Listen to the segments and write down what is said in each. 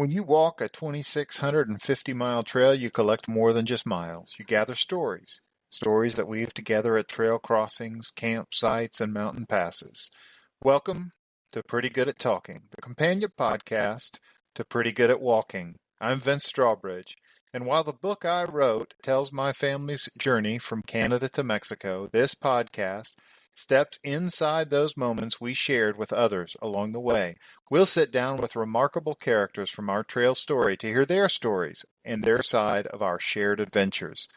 When you walk a 2,650-mile trail, you collect more than just miles. You gather stories, stories that weave together at trail crossings, campsites, and mountain passes. Welcome to Pretty Good at Talking, the companion podcast to Pretty Good at Walking. I'm Vince Strawbridge, and while the book I wrote tells my family's journey from Canada to Mexico, this podcast steps inside those moments we shared with others along the way. We'll sit down with remarkable characters from our trail story to hear their stories and their side of our shared adventures.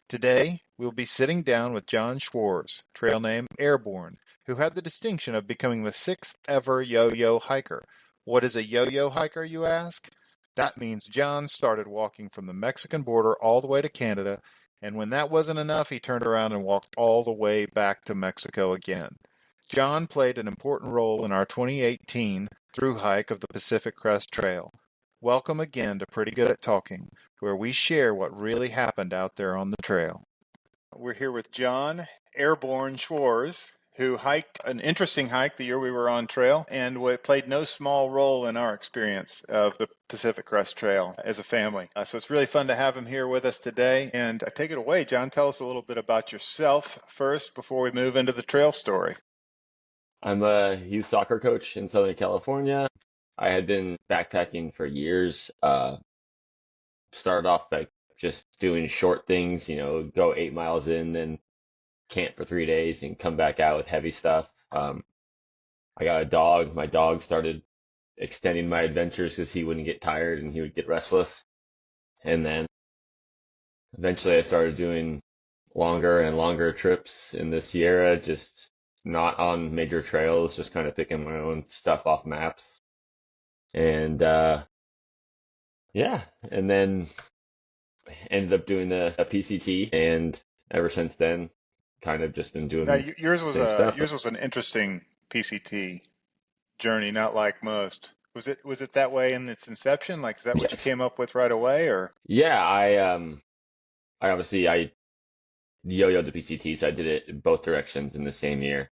Today, we'll be sitting down with Jon Schwarze, trail name Airborne, who had the distinction of becoming the sixth ever yo-yo hiker. What is a yo-yo hiker, you ask? That means Jon started walking from the Mexican border all the way to Canada, and when that wasn't enough, he turned around and walked all the way back to Mexico again. Jon played an important role in our 2018 through hike of the Pacific Crest Trail. Welcome again to Pretty Good at Talking, where we share what really happened out there on the trail. We're here with Jon Airborne Schwarze, who hiked an interesting hike the year we were on trail, and played no small role in our experience of the Pacific Crest Trail as a family. So it's really fun to have him here with us today. And take it away, Jon. Tell us a little bit about yourself first before we move into the trail story. I'm a youth soccer coach in Southern California. I had been backpacking for years. Started off by just doing short things, go 8 miles in, then camp for 3 days and come back out with heavy stuff. I got a dog. My dog started extending my adventures because he wouldn't get tired and he would get restless. And then eventually I started doing longer and longer trips in the Sierra, just not on major trails, just kind of picking my own stuff off maps. And and then ended up doing a PCT, and ever since then, kind of just been doing yours was same stuff. Yours was an interesting PCT journey, not like most. Was it that way in its inception? Like, is that what you came up with right away, or? Yeah, I yo-yoed the PCT, so I did it in both directions in the same year.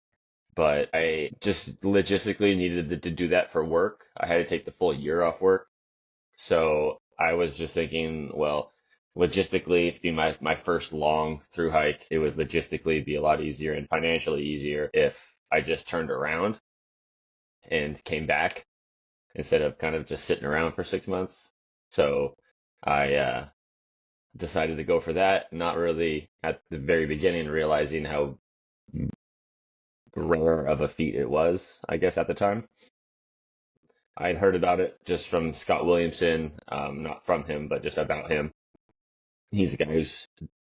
But I just logistically needed to do that for work. I had to take the full year off work. So I was just thinking, well, logistically, it's been my first long through hike. It would logistically be a lot easier and financially easier if I just turned around and came back instead of kind of just sitting around for 6 months. So I decided to go for that, not really at the very beginning realizing how rare of a feat it was, I guess, at the time. I'd heard about it just from Scott Williamson, not from him, but just about him. He's a guy who's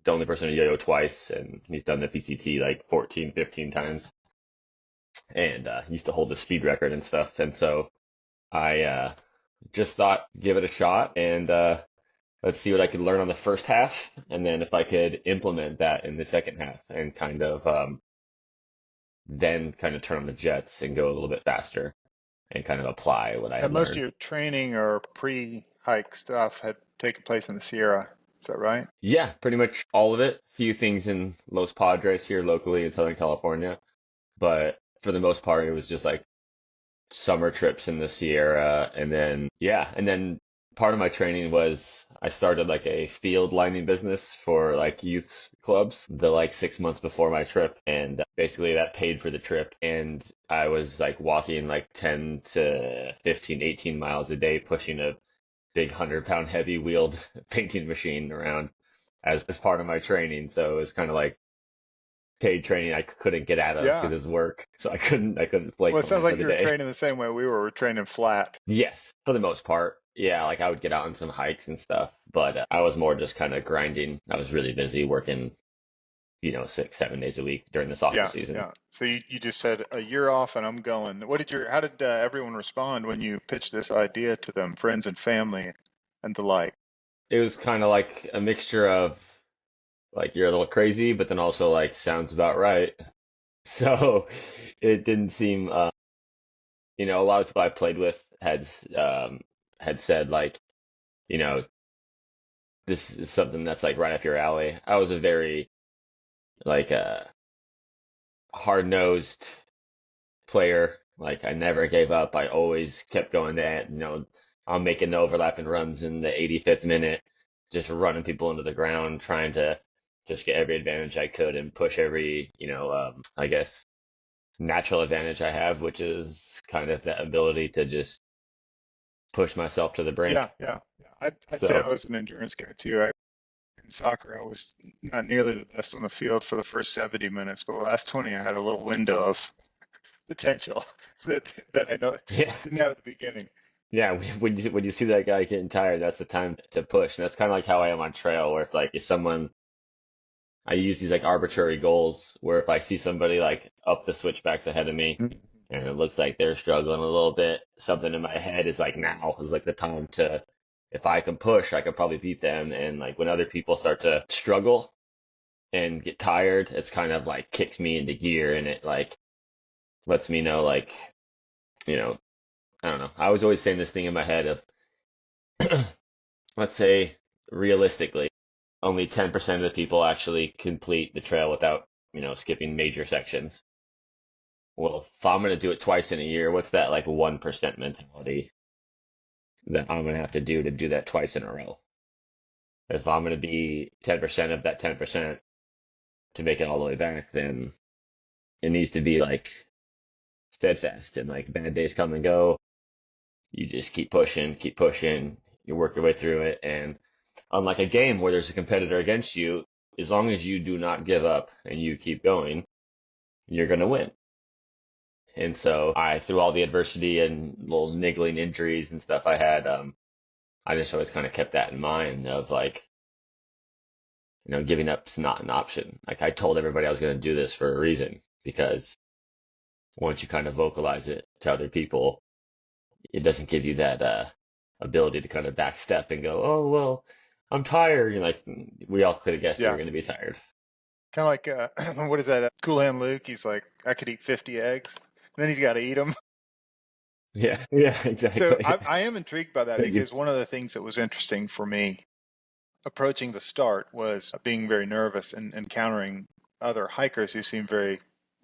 the only person to yo-yo twice, and he's done the PCT like 14, 15 times, and used to hold the speed record and stuff. And so I just thought, give it a shot, and let's see what I could learn on the first half, and then if I could implement that in the second half, and kind of then kind of turn on the jets and go a little bit faster and kind of apply what I had Most learned. of your training or pre-hike stuff had taken place in the Sierra. Is that right? Yeah, pretty much all of it. A few things in Los Padres here locally in Southern California, but for the most part, it was just like summer trips in the Sierra. And then part of my training was I started like a field lining business for like youth clubs the like 6 months before my trip, and basically that paid for the trip. And I was like walking like 10 to 15, 18 miles a day, pushing a big 100-pound heavy wheeled painting machine around as part of my training. So it was kind of like paid training I couldn't get out of because it's work. So I couldn't flake Well, it from sounds it for like the you were day. training the same way we were training flat. Yes, for the most part. Yeah, like I would get out on some hikes and stuff, but I was more just kind of grinding. I was really busy working, 6, 7 days a week during the soccer season. Yeah. So you just said a year off and I'm going. How did everyone respond when you pitched this idea to them, friends and family and the like? It was kind of like a mixture of like you're a little crazy, but then also like sounds about right. So it didn't seem, a lot of people I played with had said like, you know, this is something that's like right up your alley. I was a very like hard-nosed player. Like I never gave up. I always kept going to, I'm making the overlapping runs in the 85th minute, just running people into the ground, trying to just get every advantage I could and push every, I guess, natural advantage I have, which is kind of that ability to just push myself to the Yeah, brink. yeah, yeah. I'd say I So, was an endurance guy too. In soccer, I was not nearly the best on the field for the first 70 minutes, but the last 20, I had a little window of potential that I know yeah, didn't have at the beginning. yeah. When you see that guy getting tired, that's the time to push, and that's kind of like how I am on trail, where it's like if someone I use these like arbitrary goals where if I see somebody like up the switchbacks ahead of me Mhm. and it looks like they're struggling a little bit, something in my head is like now is like the time to, if I can push, I could probably beat them. And like when other people start to struggle and get tired, it's kind of like kicks me into gear and it like lets me know like, you know, I don't know. I was always saying this thing in my head of, let's say realistically, only 10% of the people actually complete the trail without, skipping major sections. Well, if I'm going to do it twice in a year, what's that like 1% mentality that I'm going to have to do that twice in a row? If I'm going to be 10% of that 10% to make it all the way back, then it needs to be like steadfast and like bad days come and go. You just keep pushing, you work your way through it. And unlike a game where there's a competitor against you, as long as you do not give up and you keep going, you're going to win. And so I, through all the adversity and little niggling injuries and stuff I had, I just always kind of kept that in mind of like, giving up's not an option. Like I told everybody I was going to do this for a reason because once you kind of vocalize it to other people, it doesn't give you that ability to kind of backstep and go, oh well, I'm tired. You're like, we all could have guessed you were Yeah, going to be tired. kind of like what is that? Cool Hand Luke. He's like, I could eat 50 eggs. Then he's got to eat them. Yeah, yeah, So exactly. I am intrigued by that because one of the things that was interesting for me approaching the start was being very nervous and encountering other hikers who seemed very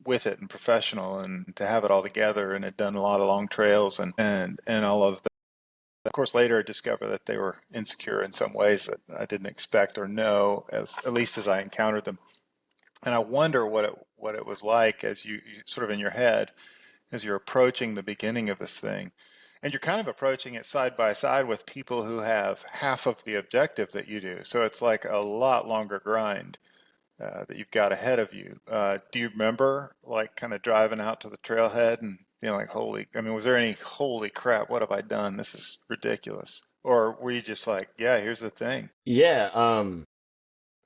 with it and professional and to have it all together and had done a lot of long trails and all of that. Of course, later I discovered that they were insecure in some ways that I didn't expect or know, as at least as I encountered them. And I wonder what it was like as you sort of in your head as you're approaching the beginning of this thing. And you're kind of approaching it side by side with people who have half of the objective that you do. So it's like a lot longer grind that you've got ahead of you. Do you remember like kind of driving out to the trailhead and like, holy, I mean, was there any holy crap, what have I done? This is ridiculous. Or were you just like, yeah, here's the thing? Yeah,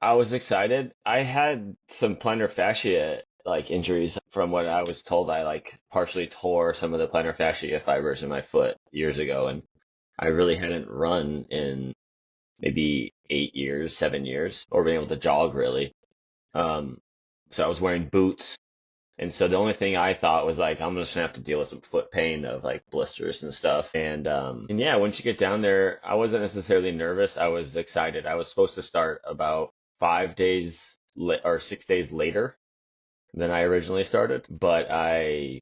I was excited. I had some plantar fascia like injuries from what I was told. I like partially tore some of the plantar fascia fibers in my foot years ago, and I really hadn't run in maybe 8 years, 7 years, or been able to jog really. Um, so I was wearing boots, and so the only thing I thought was like I'm just gonna have to deal with some foot pain of like blisters and stuff. And yeah, once you get down there, I wasn't necessarily nervous. I was excited. I was supposed to start about 5 days or 6 days later than I originally started, but I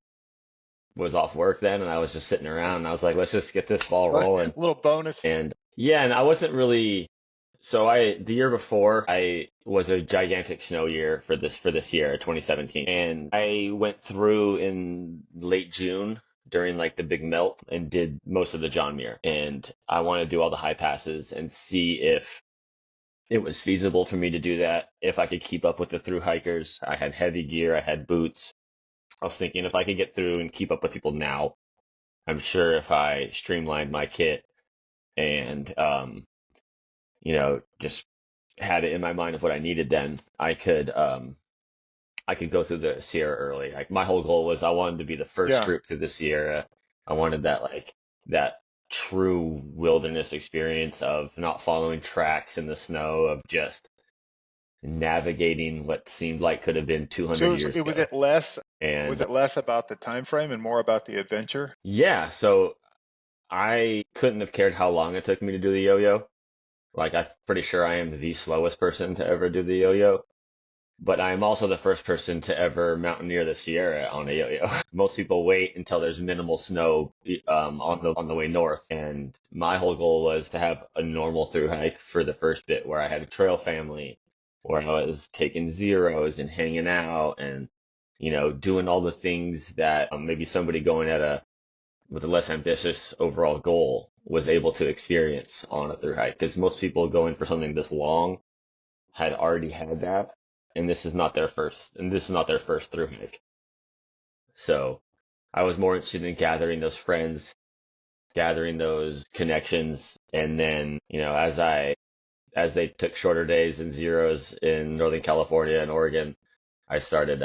was off work then and I was just sitting around and I was like, let's just get this ball A rolling. little bonus. And yeah, and I wasn't really so the year before I was a gigantic snow year for this year, 2017. And I went through in late June during like the big melt and did most of the John Muir. And I want to do all the high passes and see if it was feasible for me to do that, if I could keep up with the through hikers. I had heavy gear, I had boots. I was thinking if I could get through and keep up with people now, I'm sure if I streamlined my kit and just had it in my mind of what I needed, then I could go through the Sierra early. Like my whole goal was I wanted to be the first Yeah. group through the Sierra. I wanted that true wilderness experience of not following tracks in the snow, of just navigating what seemed like could have been 200 So years it was ago. it less was And it less about the time frame and more about the adventure? yeah, so I couldn't have cared how long it took me to do the yo-yo. Like I'm pretty sure I am the slowest person to ever do the yo-yo. but I am also the first person to ever mountaineer the Sierra on a yo-yo. Most people wait until there's minimal snow on the way north, and my whole goal was to have a normal through hike for the first bit, where I had a trail family, where I was taking zeros and hanging out, and doing all the things that maybe somebody going at a with a less ambitious overall goal was able to experience on a through hike. Because most people going for something this long had already had that, and this is not their first through hike. So I was more interested in gathering those friends, gathering those connections, and then, as they took shorter days and zeros in Northern California and Oregon, I started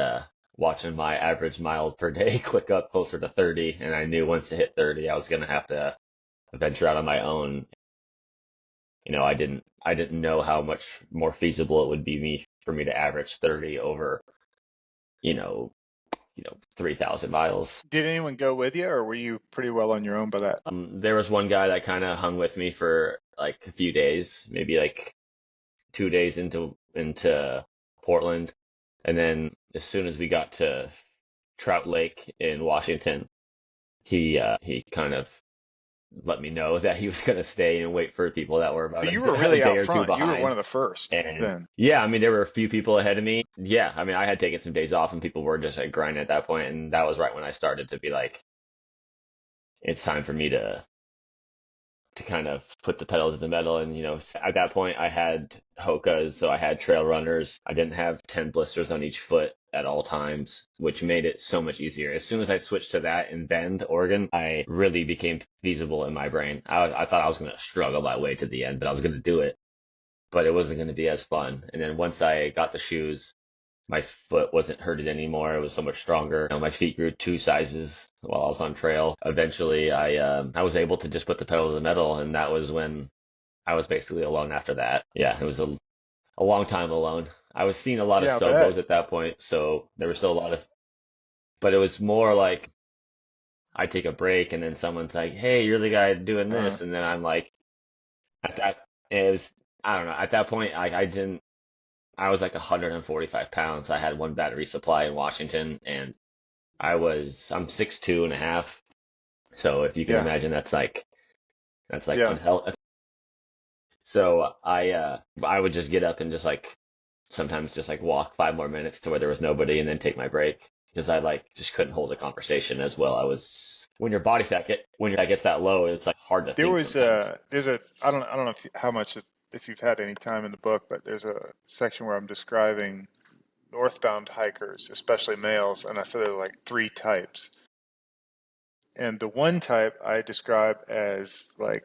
watching my average miles per day click up closer to 30, and I knew once it hit 30, I was going to have to venture out on my own. I didn't know how much more feasible it would be for me to average 30 over, you know, 3,000 miles. Did anyone go with you, or were you pretty well on your own by that? There was one guy that kind of hung with me for like a few days, maybe like 2 days into Portland, and then as soon as we got to Trout Lake in Washington, he kind of let me know that he was going to stay and wait for people that were So about you were a really day out or two front. You were one behind. of the first And then. yeah, I mean, there were a few people ahead of me. Yeah, I mean, I had taken some days off and people were just like grinding at that point, and that was right when I started to be like, it's time for me to kind of put the pedal to the metal. And, at that point I had Hokas, so I had trail runners. I didn't have 10 blisters on each foot at all times, which made it so much easier. As soon as I switched to that in Bend, Oregon, I really became feasible in my brain. I thought I was going to struggle my way to the end, but I was going to do it, but it wasn't going to be as fun. And then once I got the shoes, my foot wasn't hurting anymore. It was so much stronger. My feet grew 2 sizes while I was on trail. Eventually, I was able to just put the pedal to the metal, and that was when I was basically alone after that. Yeah, it was a long time alone. I was seeing a lot of Yeah, I bet. sobos at that point, so there was still a lot of, but it was more like I take a break and then someone's like, "Hey, you're the guy doing Uh, this," and then I'm like, at that, it was, I don't know. At that point, I didn't. I was like 145 pounds. I had one battery supply in Washington, and I'm 6'2" and a half. So if you can yeah, imagine, that's like yeah. unhealthy. So I would just get up and just like sometimes just like walk 5 more minutes to where there was nobody and then take my break because I like just couldn't hold a conversation as well. I was when your fat gets that low, it's like hard to There think was sometimes. there's a I don't know how much if you've had any time in the book, but there's a section where I'm describing northbound hikers, especially males, and I said there are like three types. And the one type I describe as like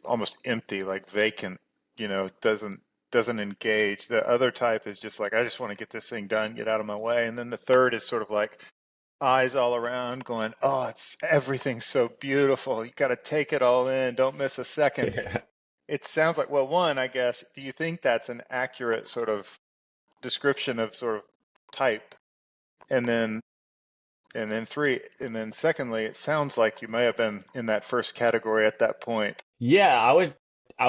almost empty, like vacant, doesn't engage. The other type is just like, I just want to get this thing done, get out of my way. And then the third is sort of like eyes all around going, oh, it's everything's so beautiful. You got to take it all in. Don't miss a second. Yeah. It sounds like, well, one, I guess, do you think that's an accurate sort of description of sort of type? And then three, and then secondly, it sounds like you may have been in that first category at that point. Yeah, I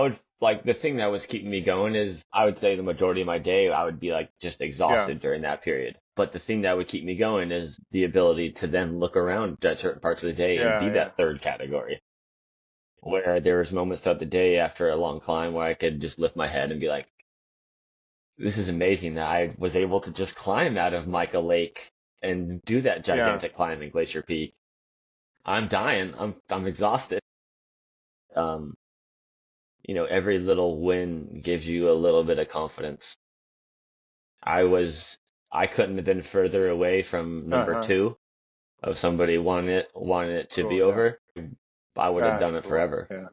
would like the thing that was keeping me going is I would say the majority of my day I would be like just Yeah, exhausted during that period. But the thing that would keep me going is the ability to then look around at certain parts of the day and yeah, be yeah, that third category where there was moments throughout the day after a long climb where I could just lift my head and be like, this is amazing that I was able to just climb out of Mica Lake and do that yeah, gigantic climb in Glacier Peak. I'm dying. I'm exhausted. Um, every little win gives you a little bit of confidence. I was, I couldn't have been further away from number uh-huh, two of somebody wanting it to be cool, yeah, over. I would have that's done it cool, forever. yeah.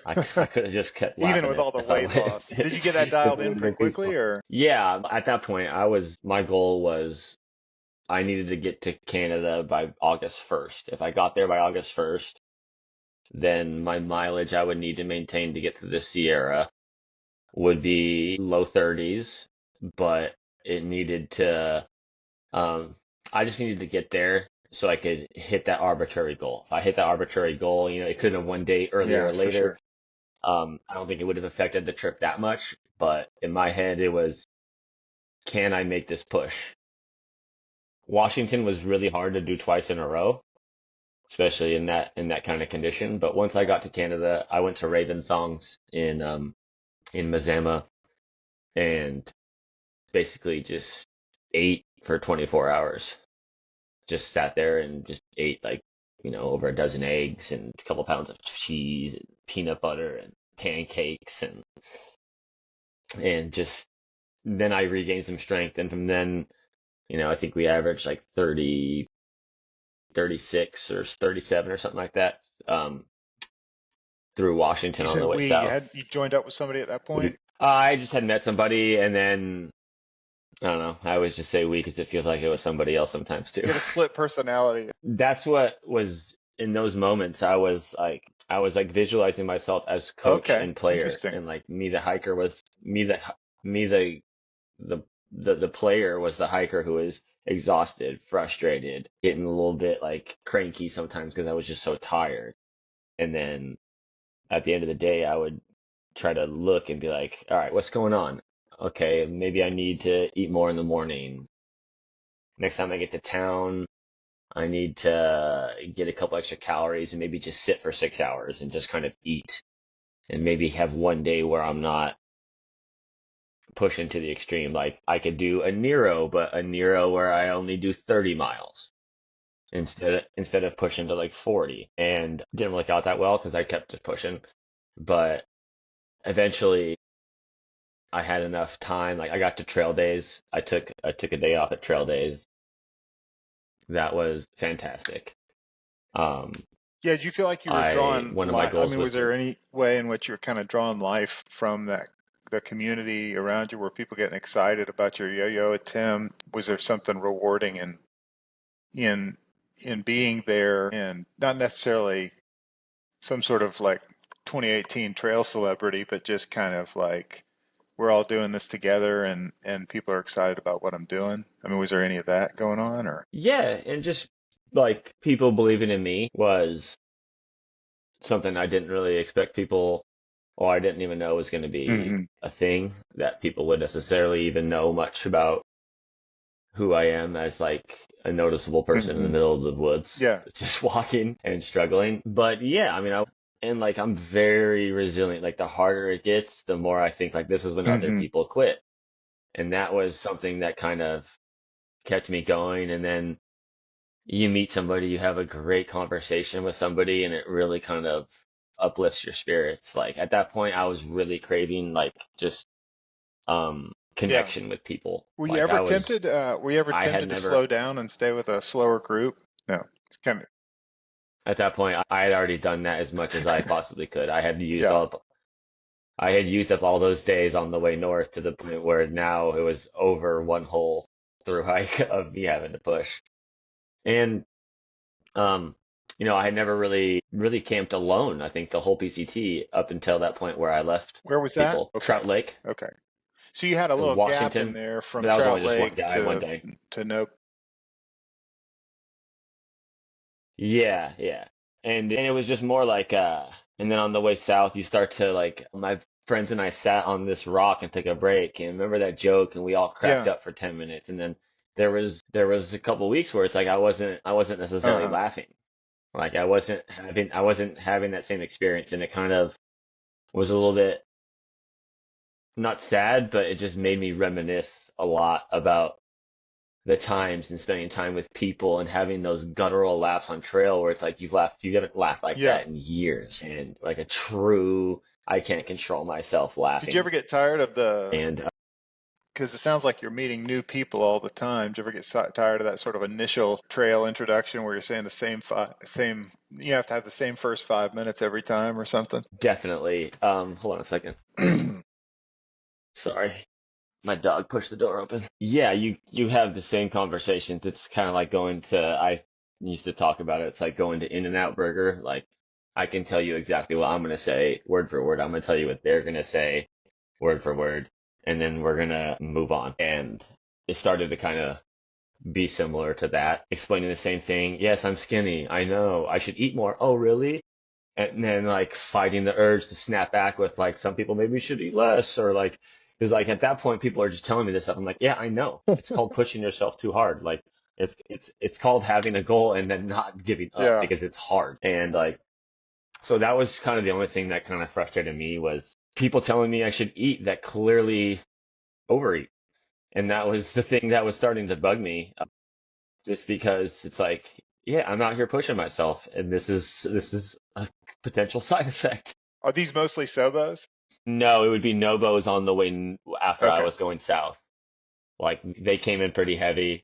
I could have just kept Even lapping with it all the if I weight would, loss, did you get that if it dialed would in have pretty been quickly, feasible. or? Yeah, at that point, my goal was I needed to get to Canada by August 1st. If I got there by August 1st, then my mileage I would need to maintain to get to the Sierra would be low 30s, but it needed to, um, I just needed to get there so I could hit that arbitrary goal. If I hit that arbitrary goal, it could have one day earlier Yeah, or for later. sure. I don't think it would have affected the trip that much, but in my head, it was can I make this push? Washington was really hard to do twice in a row, especially in that kind of condition. But once I got to Canada, I went to Raven Songs in Mazama and basically just ate for 24 hours. Just sat there and just ate like, over a dozen eggs and a couple pounds of cheese and peanut butter and pancakes and just then I regained some strength. And from then, I think we averaged like 30, 36 or 37 or something like that, through Washington You on the said way south. you joined up with somebody at that point? I just had met somebody, and then I don't know. I always just say we because it feels like it was somebody else sometimes too. You had a split personality. That's what was in those moments. I was like visualizing myself as coach Okay, and player, interesting. and like me, the hiker was me, the player was the hiker who was exhausted, frustrated, getting a little bit like cranky sometimes because I was just so tired. And then at the end of the day, I would try to look and be like, all right, what's going on? Okay, maybe I need to eat more in the morning. Next time I get to town, I need to get a couple extra calories and maybe just sit for 6 hours and just kind of eat and maybe have one day where I'm not pushing to the extreme. Like I could do a Nero, but a Nero where I only do 30 miles instead of pushing to like 40. And didn't work out that well because I kept just pushing. But eventually I had enough time. Like I got to trail days. I took a day off at trail days. That was fantastic. Um, Yeah, did you feel like you were I drawing one of my life? I goals mean, was was to. there any way in which you were kind of drawing life from the community around you? Were people getting excited about your yo-yo attempt? Was there something rewarding in in being there and not necessarily some sort of like 2018 trail celebrity, but just kind of like we're all doing this together and people are excited about what I'm doing? I mean, was there any of that going on or? Yeah, and just like people believing in me was something I didn't really expect people, or I didn't even know was going to be Hmm. a thing that people would necessarily even know much about who I am as like a noticeable person in the Hmm. middle of the woods, Yeah. just walking and struggling. But yeah, I mean, and like I'm very resilient. Like the harder it gets, the more I think like this is when other Hmm. people quit. And that was something that kind of kept me going. And then you meet somebody, you have a great conversation with somebody, and it really kind of uplifts your spirits. Like at that point, I was really craving like just Yeah. connection with people. Were you Like ever tempted? Were you ever I had tempted to never slow down and stay with a slower group? No. It's kind at that point I had already done that as much as I possibly could. yeah. I had used up all those days on the way north to the point where now it was over one whole through hike of me having to push. And Um, I had never really camped alone. I think the whole PCT up until that point where I left Where was that? people. Okay. Trout Lake Okay. So you had a in little gap in Washington, there but from that was only Trout just one Lake guy one day. to no. Yeah, yeah. And it was just more like and then on the way south you start to like my friends and I sat on this rock and took a break and remember that joke and we all cracked Yeah. up for 10 minutes and then there was a couple weeks where it's like I wasn't necessarily Uh-huh. laughing. Like I wasn't having that same experience and it kind of was a little bit not sad, but it just made me reminisce a lot about the times and spending time with people and having those guttural laughs on trail where it's like you haven't laughed like Yeah. that in years and like a true I can't control myself Did you laughing. ever get tired of And because it sounds like you're meeting new people all the time. Did you ever get tired of that sort of initial trail introduction where you're saying the you have to have the same first 5 minutes every time or something? definitely, hold on a second. Sorry. My dog pushed the door open. Yeah, you have the same conversations. It's kind of like going to I used to talk about it. It's like going to In-N-Out Burger. Like I can tell you exactly what I'm gonna say word for word. I'm gonna tell you what they're gonna say word for word, and then we're gonna move on. And it started to kind of be similar to that, explaining the same thing. Yes, I'm skinny. I know. I should eat more. Oh, really? And then like fighting the urge to snap back with like some people maybe should eat less or like Because like at that point, people are just telling me this stuff. I'm like, yeah, I know. It's called pushing yourself too hard. Like it's called having a goal and then not giving up Yeah. because it's hard. And like so that was kind of the only thing that kind of frustrated me was people telling me I should eat that clearly overeat. And that was the thing that was starting to bug me, just because it's like, yeah, I'm out here pushing myself, and this is a potential side effect. Are these mostly Sobos? No, it would be Nobos on the way after I Okay. was going south. Like they came in pretty heavy,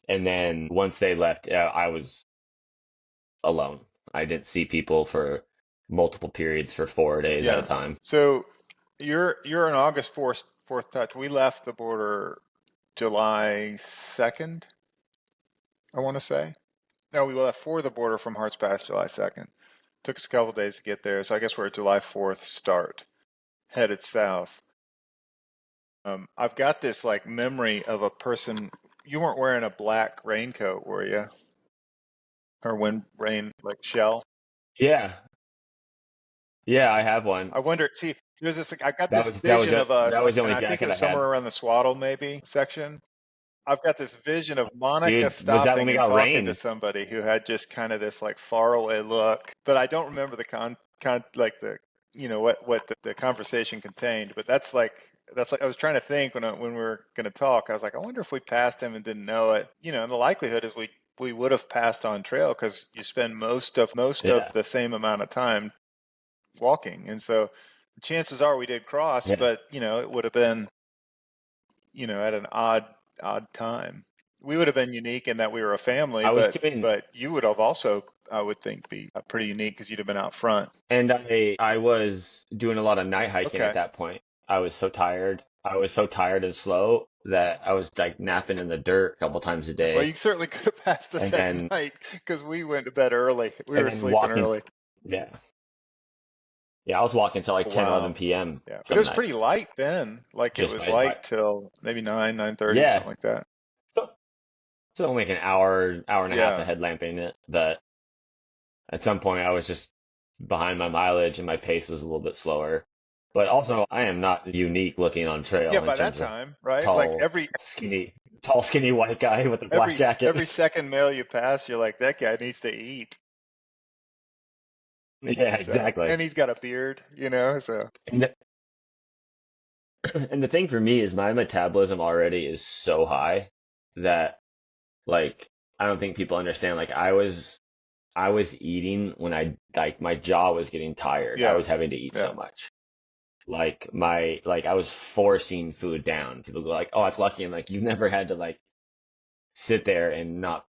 and then once they left, I was alone. I didn't see people for multiple periods for 4 days at a Yeah. time. So you're an August 4th touch. We left the border July 2nd, I want to say. No, we left for the border from Hearts Pass July 2nd. Took us a couple days to get there. So I guess we're at July 4th start, headed south. I've got this like memory of a person. You weren't wearing a black raincoat, were you? Or wind rain like shell? Yeah, yeah, I have one. I wonder. See, there's this. I got That this was that was vision the- of us, that was the and only I think it jacket I was somewhere had. around the Swaddle maybe section. I've got this vision of Monica Dude, was that when stopping we and got talking to rain? somebody who had just kind of this like faraway look, but I don't remember the like the what the conversation contained. But that's like I was trying to think when we were going to talk. I was like, I wonder if we passed him and didn't know it. And the likelihood is we would have passed on trail because you spend most of Yeah, the same amount of time walking, and so the chances are we did cross, yeah. but it would have been at an odd time. We would have been unique in that we were a family, I was but doing, but you would have also, I would think, be pretty unique because you'd have been out front. and I was doing a lot of night hiking at Okay. that point. I was so tired. I was so tired and slow that I was like napping in the dirt a couple times a Well, day, you certainly could have passed us and at then night because we went to bed early. We and were then sleeping walking. early. Yeah, yeah. I was walking till like Oh, 10, 11 wow. p.m. Yeah, but it some was pretty nights, light then. Like it just was by light till maybe 9:30, yeah. something like that. So, so only like an hour and a half Yeah. of headlamping it, but at some point I was just behind my mileage and my pace was a little bit slower. But also, I am not unique looking on Yeah, trail in by that terms of time, right? Like tall, every skinny white guy with a black every jacket. every second male you pass, you're like, that guy needs to eat. Yeah, So, exactly. and he's got a beard. So And the, and the thing for me is my metabolism already is so high that like I don't think people understand. Like I was eating when I like my jaw was getting tired. I yeah, was having to eat yeah. so much. Like I was forcing food down. People go like, "Oh, it's lucky." And like you've never had to like sit there and not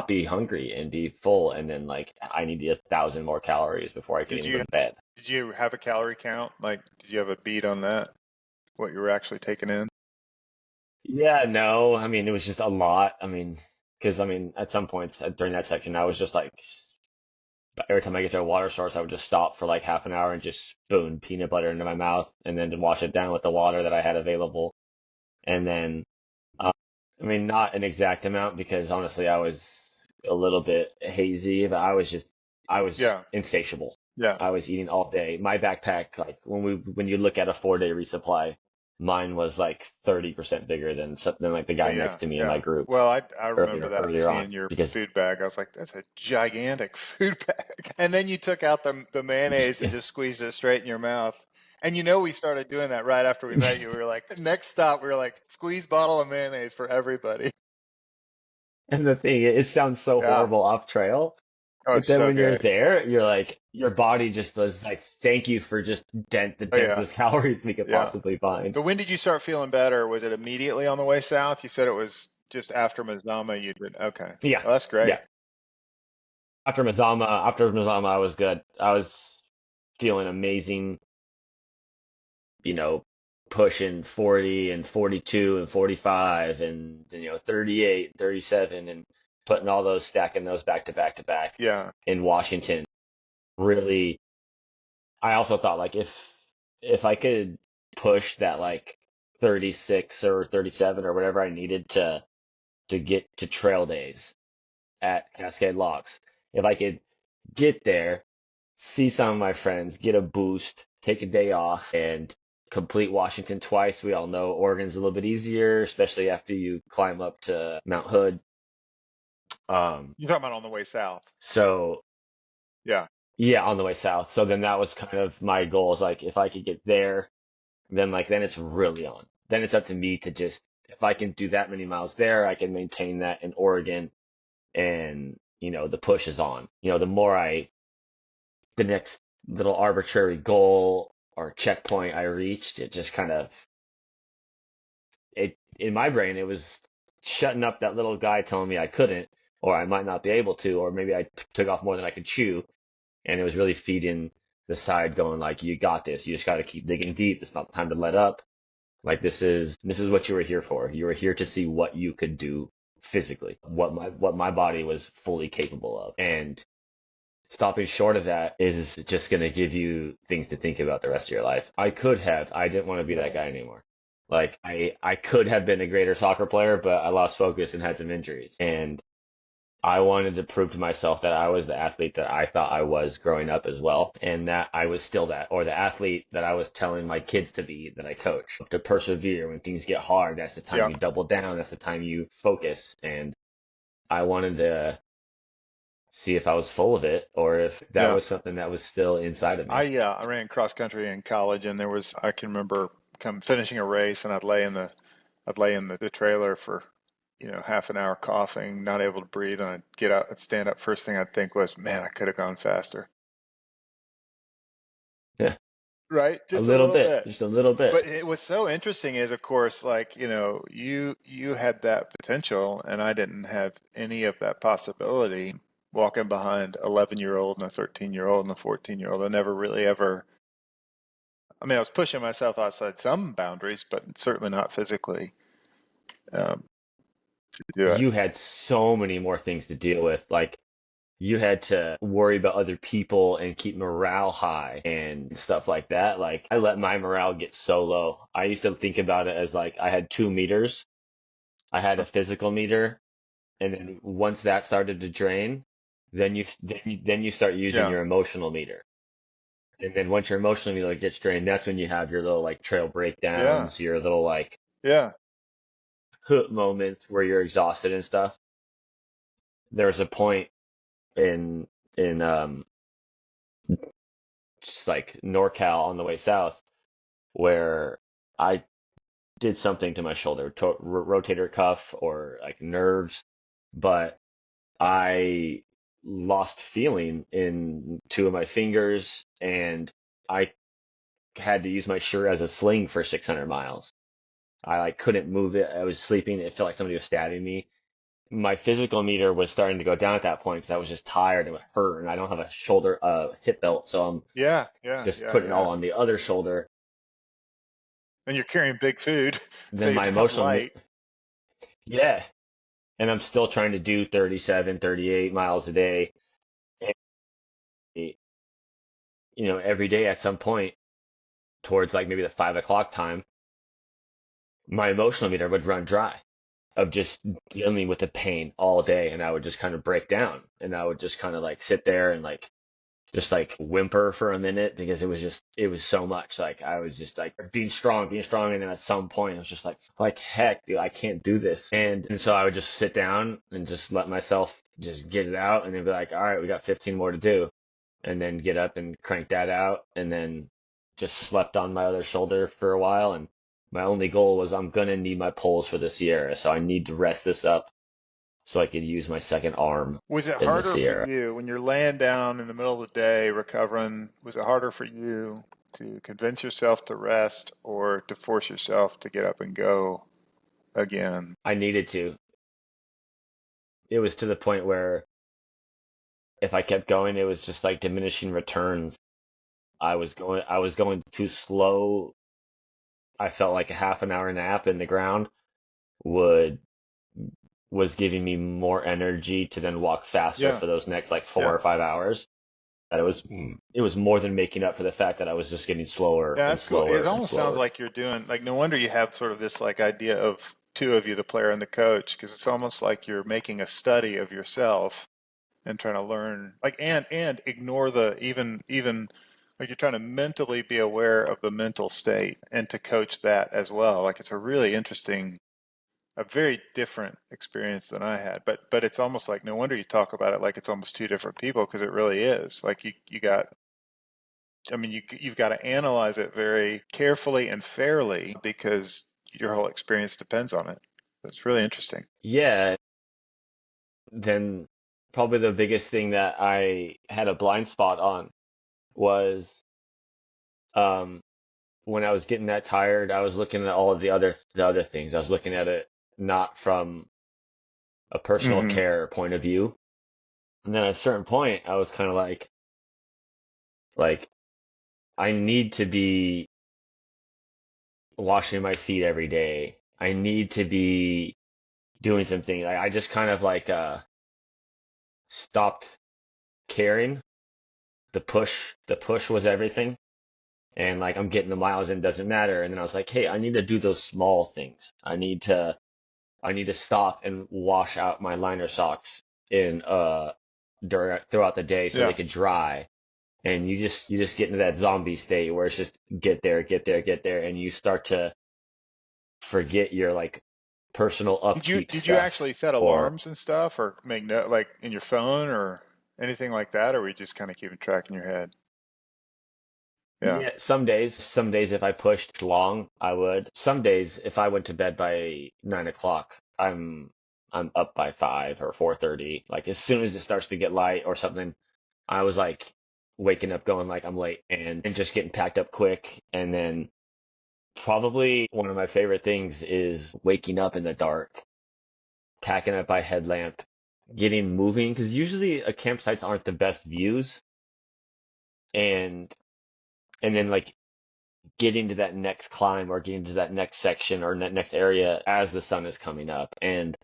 be hungry and be full and then like I need 1,000 more calories before I could Did even go you to bed. did you have a calorie count? Like, did you have a beat on that? What you were actually taking in? Yeah, no, I mean it was just a lot. I mean, because I mean at some points during that section I was just like every time I get to a water source I would just stop for like half an hour and just spoon peanut butter into my mouth and then to wash it down with the water that I had available. And then I mean, not an exact amount because honestly, I was a little bit hazy, but I was Yeah, insatiable. yeah, I was eating all day. My backpack, like when you look at a 4-day resupply, mine was like 30% bigger than like the oh guy yeah, next to me in my yeah. group Well, I remember that earlier on seeing your because food bag. I was like, that's a gigantic food bag. And then you took out the mayonnaise and just squeezed it straight in your mouth. And we started doing that right after we met you. We were like, next stop, we were like, squeeze bottle of mayonnaise for everybody. and the thing it sounds so Yeah. horrible off trail. Oh, But it's then so when you're good. there, you're like, your body just was like, thank you for just the Oh yeah, densest calories we could yeah. possibly find. So when did you start feeling better? Was it immediately on the way south? You said it was just after Mazama you did. Okay. Yeah, Well, that's great. yeah. After Mazama, I was good. I was feeling amazing, you know, pushing 40 and 42 and 45 and 38, 37 and putting all those stacking those back to back to back Yeah. in Washington. Really, I also thought like if I could push that like 36 or 37 or whatever I needed to get to trail days at Cascade Locks, if I could get there, see some of my friends, get a boost, take a day off, and complete Washington twice. We all know Oregon's a little bit easier, especially after you climb up to Mount Hood. You're talking about on the way south. So Yeah. yeah, on the way south. So then that was kind of my goal is like if I could get there, then it's really on. Then it's up to me to just if I can do that many miles there, I can maintain that in Oregon and the push is on. The next little arbitrary goal or checkpoint I reached, it just kind of it in my brain it was shutting up that little guy telling me I couldn't or I might not be able to or maybe I took off more than I could chew and it was really feeding the side going like you got this. You just got to keep digging deep. It's not the time to let up. Like this is what you were here for. You were here to see what you could do physically, what my body was fully capable of. And stopping short of that is just going to give you things to think about the rest of your life. I didn't want to be that guy anymore. Like I could have been a greater soccer player, but I lost focus and had some injuries. And I wanted to prove to myself that I was the athlete that I thought I was growing up as well, and that I was still that, or the athlete that I was telling my kids to be that I coach. To persevere when things get hard, that's the time Yeah. you double down, that's the time you focus. And I wanted to see if I was full of it or if that Yeah. was something that was still inside of me. I ran cross country in college, and I can remember finishing a race, and I'd lay in the trailer for half an hour coughing, not able to breathe, and I'd get out, I'd stand up. First thing I'd think was, man, I could have gone faster. Yeah, Right? a Just a little little bit, bit. just a little bit. But it was so interesting is, of course, like, you had that potential, and I didn't have any of that possibility walking behind 11-year-old and a 13-year-old and a 14-year-old. I never really ever, I mean, I was pushing myself outside some boundaries, but certainly not physically um, to do it. You had so many more things to deal with. Like you had to worry about other people and keep morale high and stuff like that. Like I let my morale get so low. I used to think about it as like I had 2 meters. I had a physical meter, and then once that started to drain, then you start using Yeah. your emotional meter. And then once your emotional meter gets drained, that's when you have your little like trail Yeah. breakdowns, your little like Yeah. hoot moments where you're exhausted and stuff. There was a point in in just like NorCal on the way south where I did something to my shoulder, rotator cuff or like nerves, but I lost feeling in two of my fingers and I had to use my shirt as a sling for 600 miles. I like couldn't move it. I was sleeping. It felt like somebody was stabbing me. My physical meter was starting to go down at that point because I was just tired and it hurt, and I don't have a hip belt, so I'm Yeah. Yeah. just Yeah. putting it all Yeah. on the other shoulder. And you're carrying big food, so Then you're my not emotional, light. yeah, and I'm still trying to do 37, 38 miles a day. And, every day at some point towards like maybe the 5 o'clock time, my emotional meter would run dry of just dealing with the pain all day. And I would just kind of break down and I would just kind of like sit there and like just like whimper for a minute because it was so much. Like I was just like being strong. And then at some point I was just like heck, dude, I can't do this. And so I would just sit down and just let myself just get it out and then be like, all right, we got 15 more to do. And then get up and crank that out. And then just slept on my other shoulder for a while. And my only goal was I'm going to need my poles for the Sierra. So I need to rest this up so I could use my second arm Was it in the harder for Sierra. you when you're laying down in the middle of the day recovering? Was it harder for you to convince yourself to rest or to force yourself to get up and go again? I needed to. It was to the point where if I kept going, it was just like diminishing returns. I was going too slow. I felt like a half an hour nap in the ground would was giving me more energy to then walk faster Yeah, for those next like four yeah, or 5 hours. That it was more than making up for the fact that I was just getting slower yeah. and That's cool. slower It and almost sounds slower. like you're doing like no wonder you have sort of this like idea of two of you, the player and the coach, because it's almost like you're making a study of yourself and trying to learn like and ignore the even Like you're trying to mentally be aware of the mental state and to coach that as well. Like it's a really interesting, a very different experience than I had. But it's almost like no wonder you talk about it like it's almost two different people because it really is. Like you got, I mean, you've got to analyze it very carefully and fairly because your whole experience depends on it. It's really interesting. Yeah, then probably the biggest thing that I had a blind spot on was um when I was getting that tired, I was looking at all of the other things. I was looking at it not from a personal Hmm. care point of view. And then at a certain point, I was kind of like I need to be washing my feet every day. I need to be doing something. I just kind of stopped caring. The push was everything. And like I'm getting the miles in, doesn't matter. And then I was like, hey, I need to do those small things. I need to stop and wash out my liner socks in throughout the day so they Yeah. could dry. And you just get into that zombie state where it's just get there, get there, get there, and you start to forget your like personal upkeep Did you stuff. actually set Or alarms and stuff or make note like in your phone or anything like that, or were you just kind of keeping track in your head? Yeah. yeah, some days if I pushed long, I would. Some days if I went to bed by 9 o'clock, I'm up by 5 or 4:30. Like as soon as it starts to get light or something, I was like waking up going like I'm late and just getting packed up quick. And then probably one of my favorite things is waking up in the dark, packing up my headlamp, getting moving because usually campsites aren't the best views, and then like getting to that next climb or getting to that next section or next area as the sun is coming up and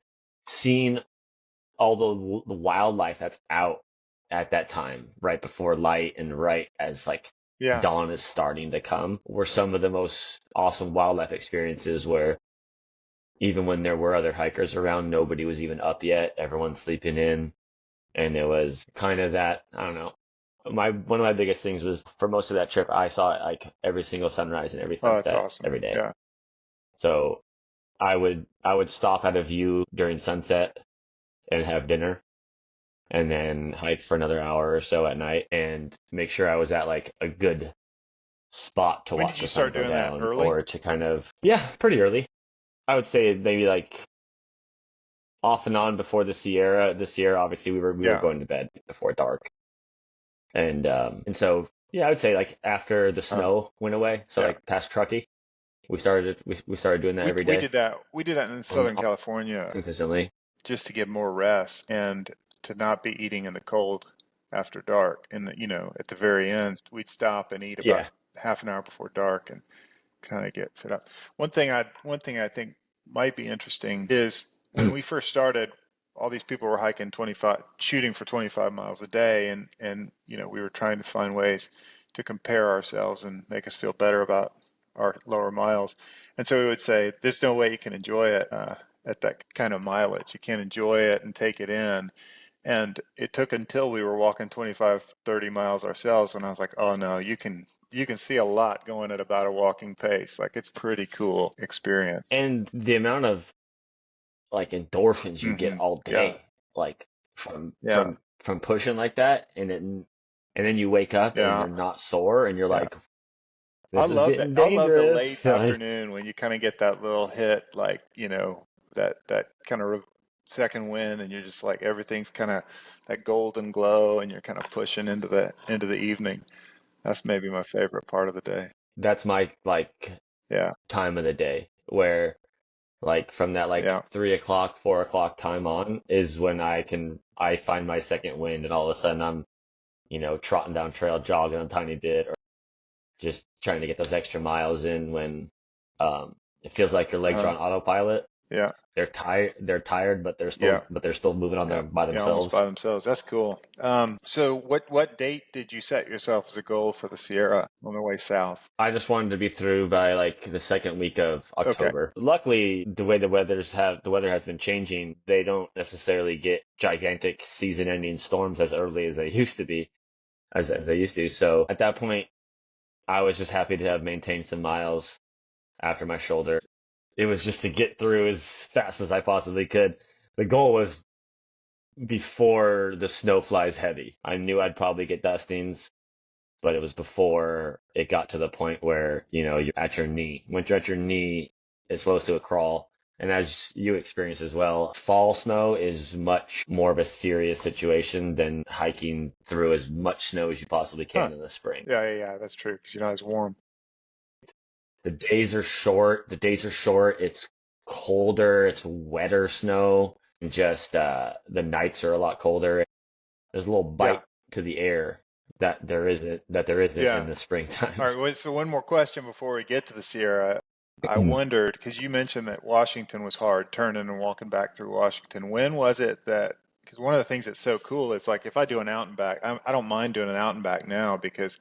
seeing all the wildlife that's out at that time, right before light and right as like Yeah. dawn is starting to come, were some of the most awesome wildlife experiences where even when there were other hikers around, nobody was even up yet. Everyone's sleeping in. And it was kind of that, I don't know. One of my biggest things was for most of that trip, I saw like every single sunrise and every Oh, that's sunset awesome. every day. Yeah. So I would stop at a view during sunset and have dinner and then hike for another hour or so at night and make sure I was at like a good spot to When did watch you the sun start go doing that? down Early? or to kind of, yeah, pretty early. I would say maybe like off and on before the Sierra. The Sierra, obviously, we were Yeah. going to bed before dark, and so yeah, I would say like after the Oh, snow went away, so yeah. like past Truckee, we started doing that every We day did that. We did that in Southern California consistently. just to get more rest and to not be eating in the cold after dark. And at the very end, we'd stop and eat about Yeah. half an hour before dark and kind of get fit up. One thing I think might be interesting is when we first started, all these people were hiking 25, shooting for 25 miles a day, and we were trying to find ways to compare ourselves and make us feel better about our lower miles. And so we would say, there's no way you can enjoy it at that kind of mileage. You can't enjoy it and take it in. And it took until we were walking 25, 30 miles ourselves when I was like, oh no, you can see a lot going at about a walking pace. Like it's pretty cool experience. And the amount of like endorphins you get Hmm. all Yeah. day, like from Yeah. from from pushing like that, and then you wake up and Yeah. you're not sore, and you're Yeah. like, this is getting I love the late dangerous. Like, afternoon when you kind of get that little hit, like, that kind of second wind and you're just like everything's kind of that golden glow and you're kind of pushing into the evening. That's maybe my favorite part of the day. that's my like Yeah. time of the day where like from that like Yeah. 3 o'clock, 4 o'clock time on is when I find my second wind and all of a sudden I'm, trotting down trail, jogging a tiny bit or just trying to get those extra miles in when it feels like your legs are Uh-huh. on autopilot. Yeah. They're tired, but they're Yeah. still but they're still moving on Yeah. there by Yeah. Almost themselves. by themselves. That's cool. So what date did you set yourself as a goal for the Sierra on the way south? I just wanted to be through by like the second week of Okay. October. Luckily, the way the weather has been changing, they don't necessarily get gigantic season-ending storms as early as they used to be, as they used to. So at that point, I was just happy to have maintained some miles after my shoulder. It was just to get through as fast as I possibly could. The goal was before the snow flies heavy. I knew I'd probably get dustings, but it was before it got to the point where, you're at your knee. Once you're at your knee, it slows to a crawl. And as you experience as well, fall snow is much more of a serious situation than hiking through as much snow as you possibly Huh. can in the spring. Yeah, that's true because you're not as warm. The days are short. The days are short. It's colder. It's wetter snow. And just the nights are a lot colder. There's a little Yeah, bite to the air that there isn't in yeah. the springtime. All right, so one more question before we get to the Sierra. I Mhm. wondered, because you mentioned that Washington was hard, turning and walking back through Washington. When was it that, because one of the things that's so cool is like if I do an out and back, I don't mind doing an out and back now because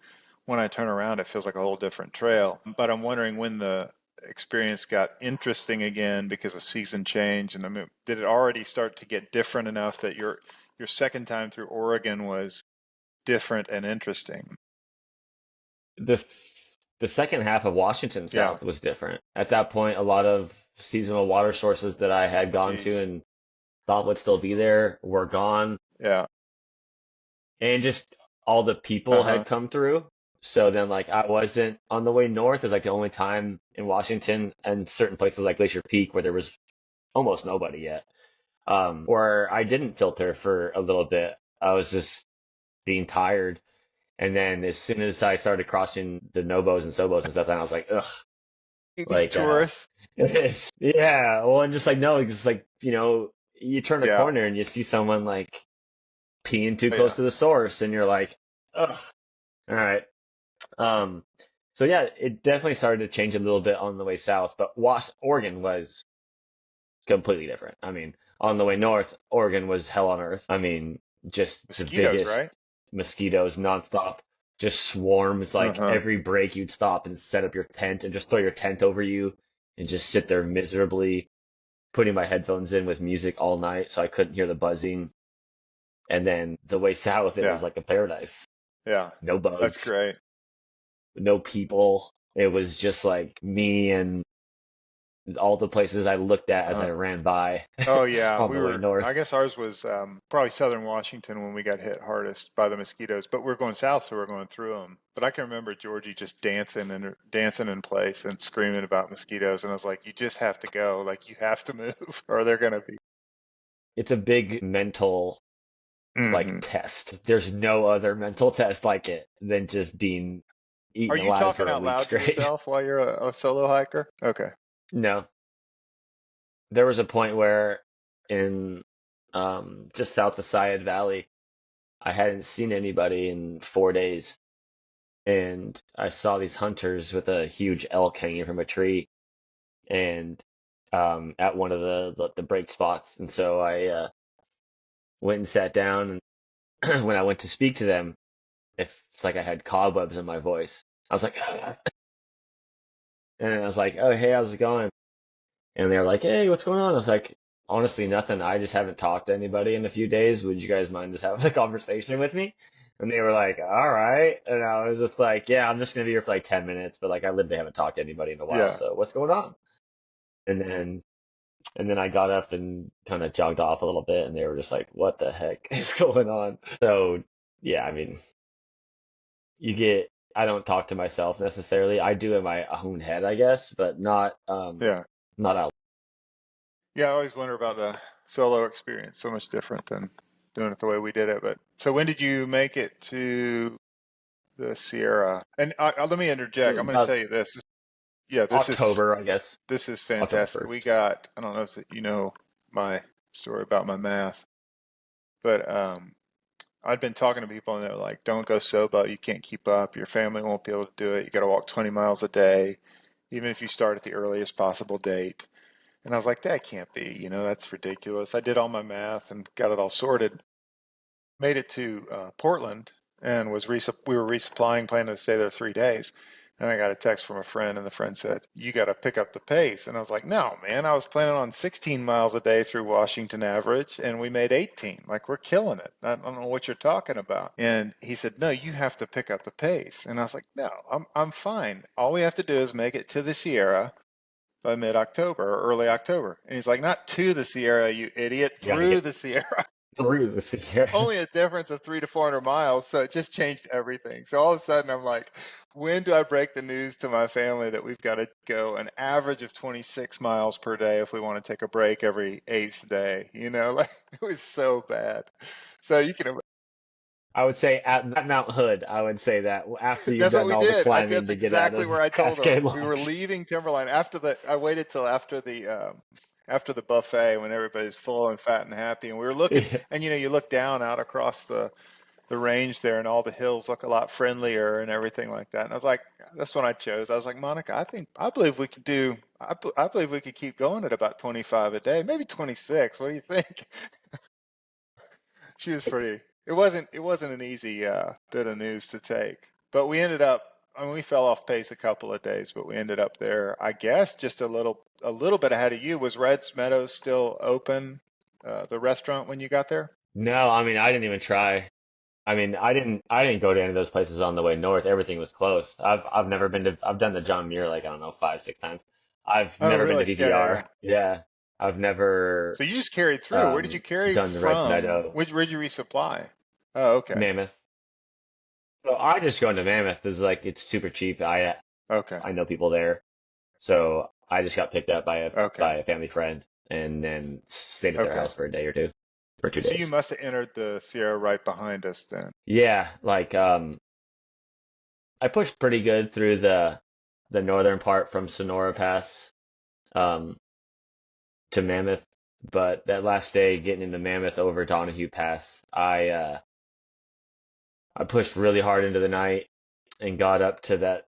when I turn around, it feels like a whole different trail. But I'm wondering when the experience got interesting again because of season change. And I mean, did it already start to get different enough that your second time through Oregon was different and interesting? The the second half of Washington Yeah. South was different. At that point, a lot of seasonal water sources that I had Oh, gone to geez. and thought would still be there were gone, Yeah. and just all the people Uh-huh. had come through. So then, like, I wasn't on the way north. Is like the only time in Washington and certain places like Glacier Peak where there was almost nobody yet. Where I didn't filter for a little bit. I was just being tired. And then as soon as I started crossing the Nobos and Sobos and stuff, then I was like, ugh, These like, tourists. yeah. Well, and just like, no, it's like, you turn a Yeah. corner and you see someone like peeing too Oh, close yeah. to the source and you're like, ugh, all right. Um, so yeah, it definitely started to change a little bit on the way south, but Oregon was completely different. I mean, on the way north, Oregon was hell on earth. I mean, just the Mosquitoes, biggest right? mosquitoes nonstop, just swarms. Like Uh-huh. every break, you'd stop and set up your tent and just throw your tent over you and just sit there miserably, putting my headphones in with music all night so I couldn't hear the buzzing. And then the way south, it was Yeah. like a paradise. Yeah. No That's bugs, great. no people. It was just like me and all the places I looked at as Uh-huh. I ran by Oh, yeah. on the way I north. guess ours was probably southern Washington when we got hit hardest by the mosquitoes, but we're going south, so we're going through them. But I can remember Georgie just dancing in place and screaming about mosquitoes. And I was like, you just have to go. Like, you have to move or they're going to be. It's a big mental like Hmm. test. There's no other mental test like it than just being Are eaten you alive talking for a out week loud to straight. yourself while you're a solo hiker? Okay. No, there was a point where in just south of Sayed Valley, I hadn't seen anybody in 4 days, and I saw these hunters with a huge elk hanging from a tree, and at one of the break spots, and so I went and sat down, and when I went to speak to them, it's like I had cobwebs in my voice. I was like, and I was like, oh, hey, how's it going? And they were like, hey, what's going on? I was like, honestly, nothing. I just haven't talked to anybody in a few days. Would you guys mind just having a conversation with me? And they were like, all right. And I was just like, yeah, I'm just going to be here for like 10 minutes, but like I literally haven't talked to anybody in a while. Yeah. So what's going on? And then, and then I got up and kind of jogged off a little bit and they were just like, what the heck is going on? So yeah, I mean, I don't talk to myself necessarily. I do in my own head, I guess, but Yeah. not out. Yeah, I always wonder about the solo experience. So much different than doing it the way we did it. But so when did you make it to the Sierra? And let me interject. I'm going to About tell you this. Yeah, October, I guess. this is October fantastic. We 1st. got, I don't know if you know my story about my math, but I'd been talking to people and they're like, don't go sobo. You can't keep up. Your family won't be able to do it. You got to walk 20 miles a day, even if you start at the earliest possible date. And I was like, that can't be, that's ridiculous. I did all my math and got it all sorted. Made it to Portland and we were resupplying, planning to stay there 3 days. And I got a text from a friend, and the friend said, "You got to pick up the pace." And I was like, "No, man, I was planning on 16 miles a day through Washington average, and we made 18. Like, we're killing it. I don't know what you're talking about." And he said, "No, you have to pick up the pace." And I was like, "No, I'm fine. All we have to do is make it to the Sierra by mid-October or early October." And he's like, "Not to the Sierra, you idiot, You got to through get the Sierra." through this year. Only a difference of 300 to 400 miles, so it just changed everything. So all of a sudden, I'm like, when do I break the news to my family that we've got to go an average of 26 miles per day if we want to take a break every eighth day? Like it was so bad. So you can, I would say at Mount Hood, I would say that after you've that's what done we all the did. climbing That's to get out exactly where of I told them Cascade we were Lodge. leaving Timberline I waited till after the buffet when everybody's full and fat and happy, and we were looking, Yeah. and you look down out across the range there, and all the hills look a lot friendlier and everything like that. And I was like, that's when I chose. I was like, Monica, I believe we could I believe we could keep going at about 25 a day, maybe 26. What do you think? She was pretty, it wasn't an easy bit of news to take, but we ended up, I mean, we fell off pace a couple of days, but we ended up there, I guess, just a little bit ahead of you. Was Red's Meadows still open, the restaurant, when you got there? No, I mean I didn't even try. I mean I didn't go to any of those places on the way north. Everything was closed. I've never been to. I've done the John Muir like I don't know 5 6 times. I've Oh, never been to really? Yeah, yeah, yeah. PBR. Yeah, I've never So you just carried through. Where did you carry done the Red from? Meadow, Where'd you resupply? Oh, okay. Mammoth. So I just go into Mammoth is like it's super cheap. Okay. I know people there, so I just got picked up by a Okay. family friend and then stayed at their Okay. house for a day or two, for two So you days. must have entered the Sierra right behind us then. Yeah, like I pushed pretty good through the northern part from Sonora Pass um to Mammoth, but that last day getting into Mammoth over Donahue Pass, I pushed really hard into the night and got up to that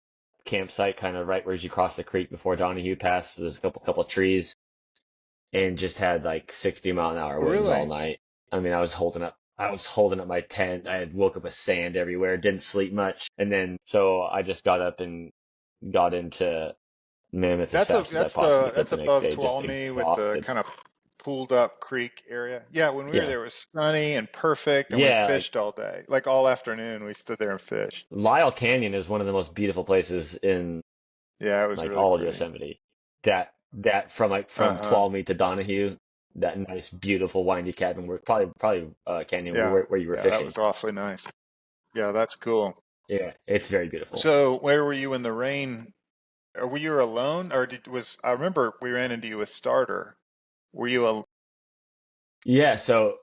campsite kind of right where you cross the creek before Donahue Pass. There's a couple of trees and just had like 60-mile-an-hour Oh, winds all really? night. I mean, I was holding up my tent. I had woke up with sand everywhere, didn't sleep much, and then so I just got up and got into Mammoth as fast as I possibly could That's the next above day, just Tuolumne with the exhausted. kind of pooled up creek area. Yeah, when we were Yeah, there, it was sunny and perfect, and we yeah. Like fished all day. Like all afternoon, we stood there and fished. Lyle Canyon is one of the most beautiful places in Yeah, it was like really all of pretty. Yosemite. That from Uh-huh. Tuolumne to Donahue, that nice, beautiful, windy cabin where probably canyon Yeah. where you were Yeah, that fishing. was awfully nice. Yeah, that's cool. Yeah, it's very beautiful. So where were you in the rain? Or were you alone, or I remember we ran into you with Starter. Were you a Yeah, so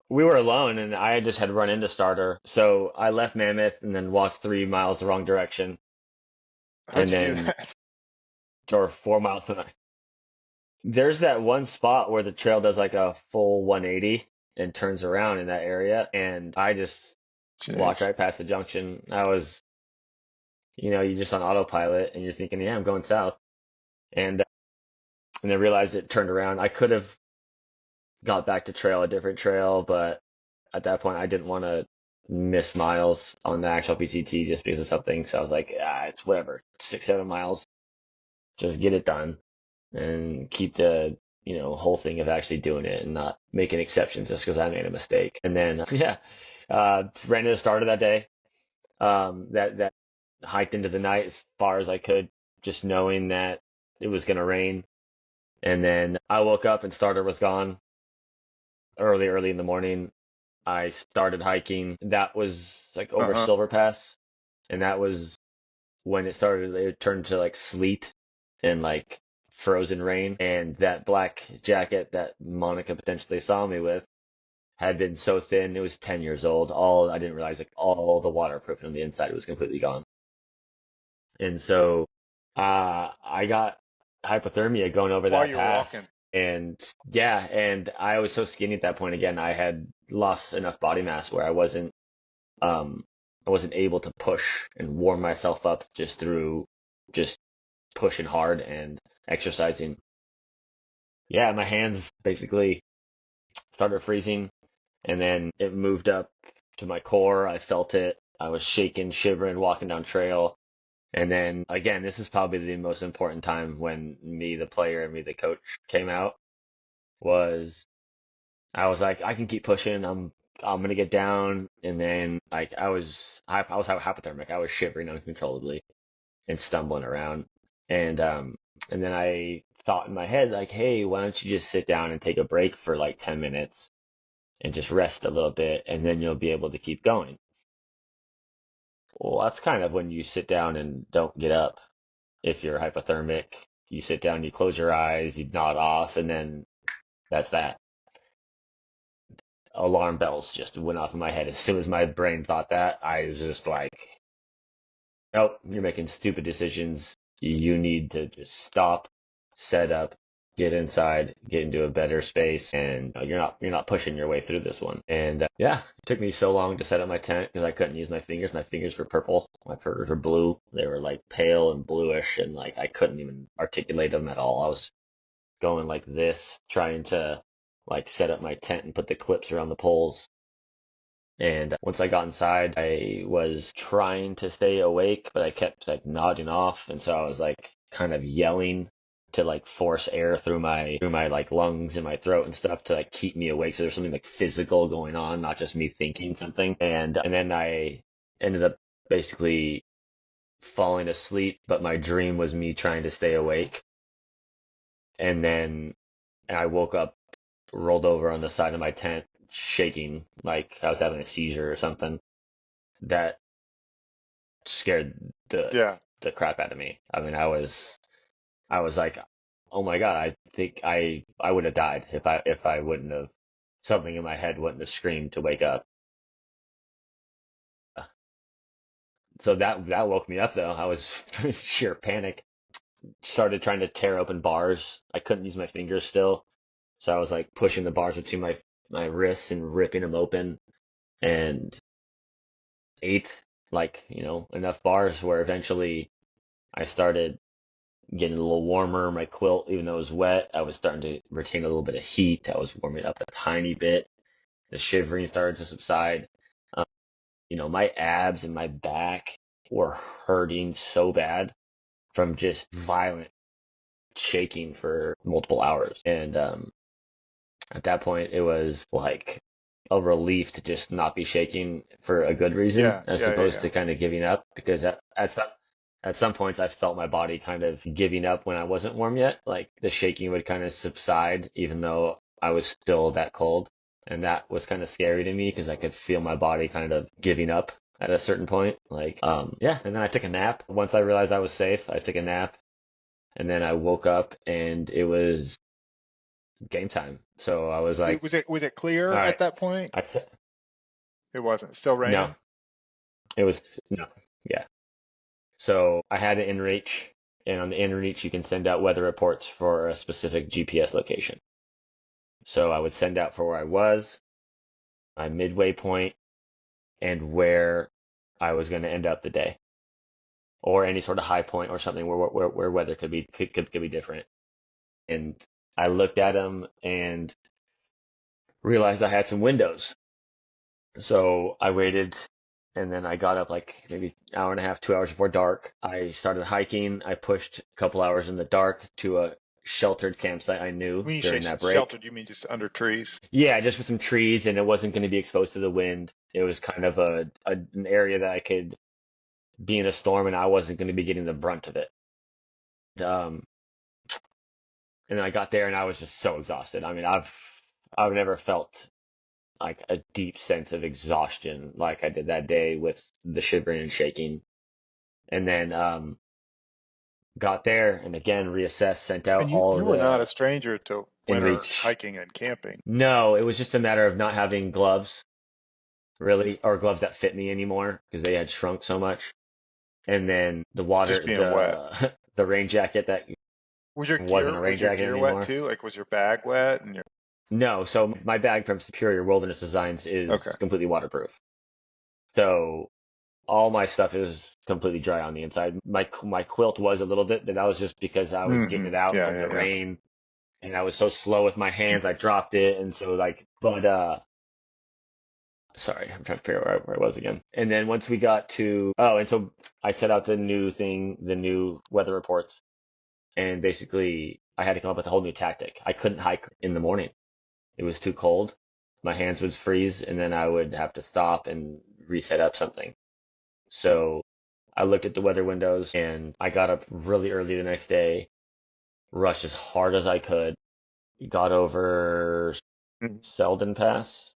we were alone, and I just had run into Starter. So I left Mammoth and then walked 3 miles the wrong direction, How'd and you do then that? or 4 miles. There's that one spot where the trail does like a full 180 and turns around in that area, and I just walked Jeez. right past the junction. You're just on autopilot, and you're thinking, yeah, I'm going south, and then realized it turned around. I could have got back to trail a different trail, but at that point, I didn't want to miss miles on the actual PCT just because of something. So I was like, it's whatever, 6 7 miles, just get it done and keep the whole thing of actually doing it and not making exceptions just because I made a mistake. And then yeah, ran to the start of that day. That hiked into the night as far as I could, just knowing that it was gonna rain. And then I woke up and starter was gone early in the morning. I started hiking. That was like over Uh-huh. Silver Pass, and that was when it started. It turned to like sleet and like frozen rain. And that black jacket that Monica potentially saw me with had been so thin. It was 10 years old. I didn't realize like all the waterproofing on the inside was completely gone. And so I got hypothermia going over While that you're walking. pass. And yeah, and I was so skinny at that point again. I had lost enough body mass where um I wasn't able to push and warm myself up just through just pushing hard and exercising. Yeah, my hands basically started freezing and then it moved up to my core. I felt it. I was shaking, shivering, walking down trail. And then again, this is probably the most important time when me, the player, and me, the coach, came out. Was I was like, I can keep pushing. I'm gonna get down, and then like I was hypothermic. I was shivering uncontrollably and stumbling around, and then I thought in my head like, hey, why don't you just sit down and take a break for like 10 minutes and just rest a little bit, and then you'll be able to keep going. Well, that's kind of when you sit down and don't get up. If you're hypothermic, you sit down, you close your eyes, you nod off, and then that's that. Alarm bells just went off in my head. As soon as my brain thought that, I was just like, nope, you're making stupid decisions. You need to just stop, set up, get inside, get into a better space, and you're not pushing your way through this one. And yeah, it took me so long to set up my tent because I couldn't use my fingers. My fingers were purple. My fingers were blue. They were like pale and bluish, and like I couldn't even articulate them at all. I was going like this, trying to like set up my tent and put the clips around the poles. And once I got inside, I was trying to stay awake, but I kept like nodding off. And so I was like kind of yelling to like force air through my like lungs and my throat and stuff to like keep me awake. So there's something like physical going on, not just me thinking something. And then I ended up basically falling asleep, but my dream was me trying to stay awake. And then I woke up, rolled over on the side of my tent, shaking like I was having a seizure or something. That scared Yeah. the crap out of me. I mean, I was like, oh my God, I think I would have died if I wouldn't have something in my head wouldn't have screamed to wake up. So that woke me up though. I was sheer panic. Started trying to tear open bars. I couldn't use my fingers still, so I was like pushing the bars between my wrists and ripping them open, and ate like enough bars where eventually I started getting a little warmer. My quilt, even though it was wet, I was starting to retain a little bit of heat. I was warming up a tiny bit. The shivering started to subside. Um, my abs and my back were hurting so bad from just violent shaking for multiple hours. And at that point, it was like a relief to just not be shaking for a good reason, Yeah. as Yeah. Yeah. opposed Yeah. to kind of giving up. Because at some points, I felt my body kind of giving up when I wasn't warm yet. Like the shaking would kind of subside, even though I was still that cold. And that was kind of scary to me because I could feel my body kind of giving up at a certain point. Like, yeah. And then I took a nap. Once I realized I was safe, I took a nap. And then I woke up and it was game time. So I was like, Was it all clear right. at that point? I th- It wasn't. Still no, raining? it was no. Yeah. So I had an inReach, and on the inReach you can send out weather reports for a specific GPS location. So I would send out for where I was, my midway point, and where I was going to end up the day, or any sort of high point or something where weather could be different. And I looked at them and realized I had some windows. So I waited, and then I got up like maybe hour and a half, 2 hours before dark. I started hiking. I pushed a couple hours in the dark to a sheltered campsite I knew When you say during that break. sheltered, you mean just under trees? Yeah, just with some trees, and it wasn't going to be exposed to the wind. It was kind of an area that I could be in a storm, and I wasn't going to be getting the brunt of it. Um, and then I got there, and I was just so exhausted. I mean, I've never felt like a deep sense of exhaustion like I did that day with the shivering and shaking. And then got there and again reassessed, sent out And all you of were not a the stranger to winter inReach. hiking and camping. No, it was just a matter of not having gloves, really, or gloves that fit me anymore because they had shrunk so much. And then Just being wet. the rain jacket that wasn't a rain Was your jacket gear wet anymore. too? Like was your bag wet and your No, so my bag from Superior Wilderness Designs Okay. is completely waterproof. So all my stuff is completely dry on the inside. My quilt was a little bit, but that was just because I was getting it out Yeah, from yeah, the yeah. rain, and I was so slow with my hands, I dropped it, and so like, but Sorry, I'm trying to figure out where I was again. And then once we got to, and so I set out the new thing, the new weather reports, and basically I had to come up with a whole new tactic. I couldn't hike in the morning. It was too cold. My hands would freeze, and then I would have to stop and reset up something. So I looked at the weather windows, and I got up really early the next day, rushed as hard as I could, got over Mhm. Selden Pass,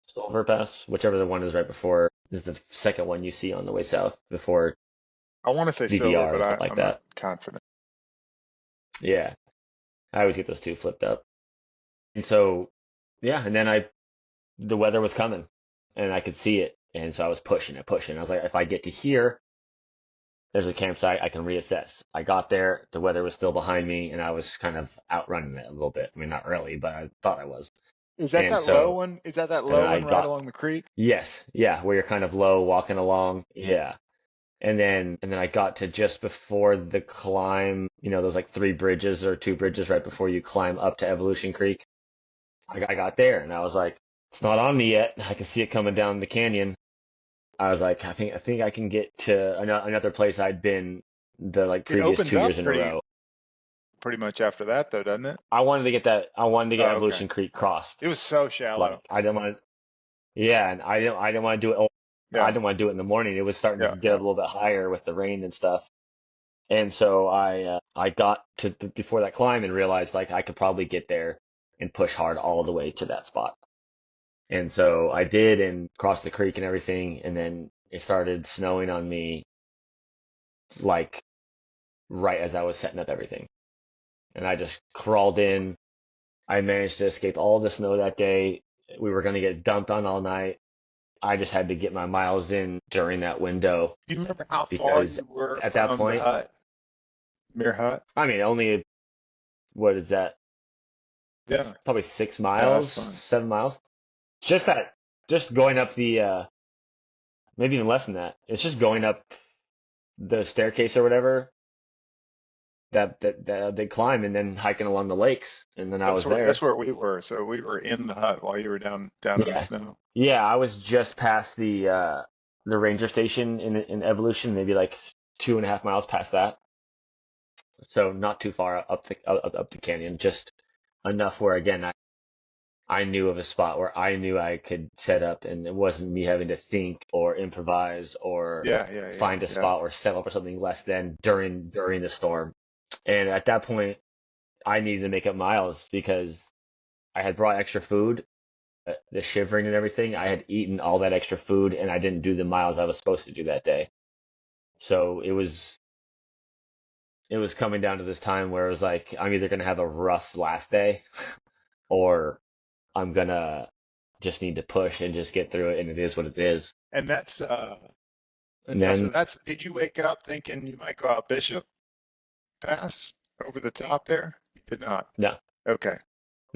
Silver Pass, whichever the one is right before, is the second one you see on the way south before I want to say silver, VBR but or something like I'm not that. confident. Yeah, I always get those two flipped up. And so, yeah, and then the weather was coming and I could see it. And so I was pushing it, pushing. I was like, if I get to here, there's a campsite, I can reassess. I got there, the weather was still behind me, and I was kind of outrunning it a little bit. I mean, not really, but I thought I was. Is that And that low so, one? Is that and then low I one right got, along the creek? yes, yeah, where you're kind of low walking along. Yeah. And then I got to just before the climb, those like three bridges or two bridges right before you climb up to Evolution Creek. I got there and I was like, it's not on me yet. I can see it coming down the canyon. I was like, I think I can get to another place I'd been the like It previous opens 2 years up in a row. pretty much after that, though, doesn't it? I wanted to get Oh, okay. Evolution Creek crossed. It was so Like shallow. I didn't want to, yeah, and I didn't want to do it. I Yeah, didn't want to do it in the morning. It was starting to yeah, get a yeah. little bit higher with the rain and stuff. And so I got to before that climb and realized like I could probably get there and push hard all the way to that spot. And so I did and crossed the creek and everything. And then it started snowing on me like right as I was setting up everything. And I just crawled in. I managed to escape all the snow that day. We were going to get dumped on all night. I just had to get my miles in during that window Do you remember how far because you were at that from the point, hut, Mere Hut? I mean, only, what is that? Yeah, Probably six yeah, that's miles, fun. 7 miles. Just that, just going up maybe even less than that. It's just going up the staircase or whatever that big climb and then hiking along the lakes. And then I was That's there. where we were. So we were in the hut while you were down in the Yeah. snow. Yeah, I was just past the ranger station in Evolution, maybe like 2.5 miles past that. So not too far up the canyon, just enough where again I knew of a spot where I knew I could set up and it wasn't me having to think or improvise or Yeah, yeah, yeah, find a yeah. spot or set up or something less than during the storm. And at that point, I needed to make up miles because I had brought extra food, the shivering and everything. I had eaten all that extra food and I didn't do the miles I was supposed to do that day. So it was coming down to this time where it was like I'm either gonna have a rough last day or I'm gonna just need to push and just get through it, and it is what it is. And that's And yeah. So then that's. Did you wake up thinking you might go out Bishop Pass over the top there? You did not. no, Okay.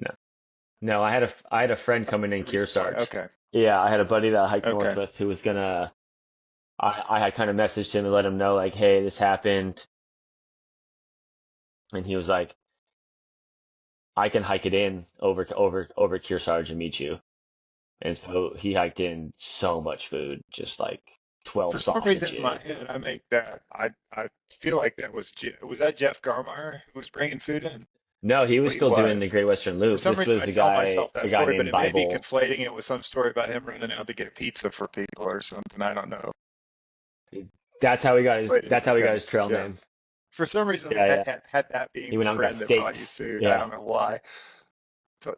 no, no. I had a friend coming in It was fine. Kearsarge. Okay. Yeah, I had a buddy that I hiked north Okay. with who was gonna. I had kind of messaged him and let him know like, hey, this happened, and he was like, I can hike it in over Kearsarge and meet you. And so he hiked in so much food, just like For 12 some reason in my sausages. head, I make that. I feel like that was that Jeff Garmeyer who was bringing food in? No, he Well, was he still doing the was. Great Western For Loop. some This reason, was I a tell guy myself a that guy story, but named it may be Bible. conflating it with some story about him running out to get pizza for people or something. I don't know. Wait, That's how he got okay, his trail yeah. name. For some reason, Yeah, yeah. had that being He the went out and got friend that brought you steaks. food. I Yeah. don't know why.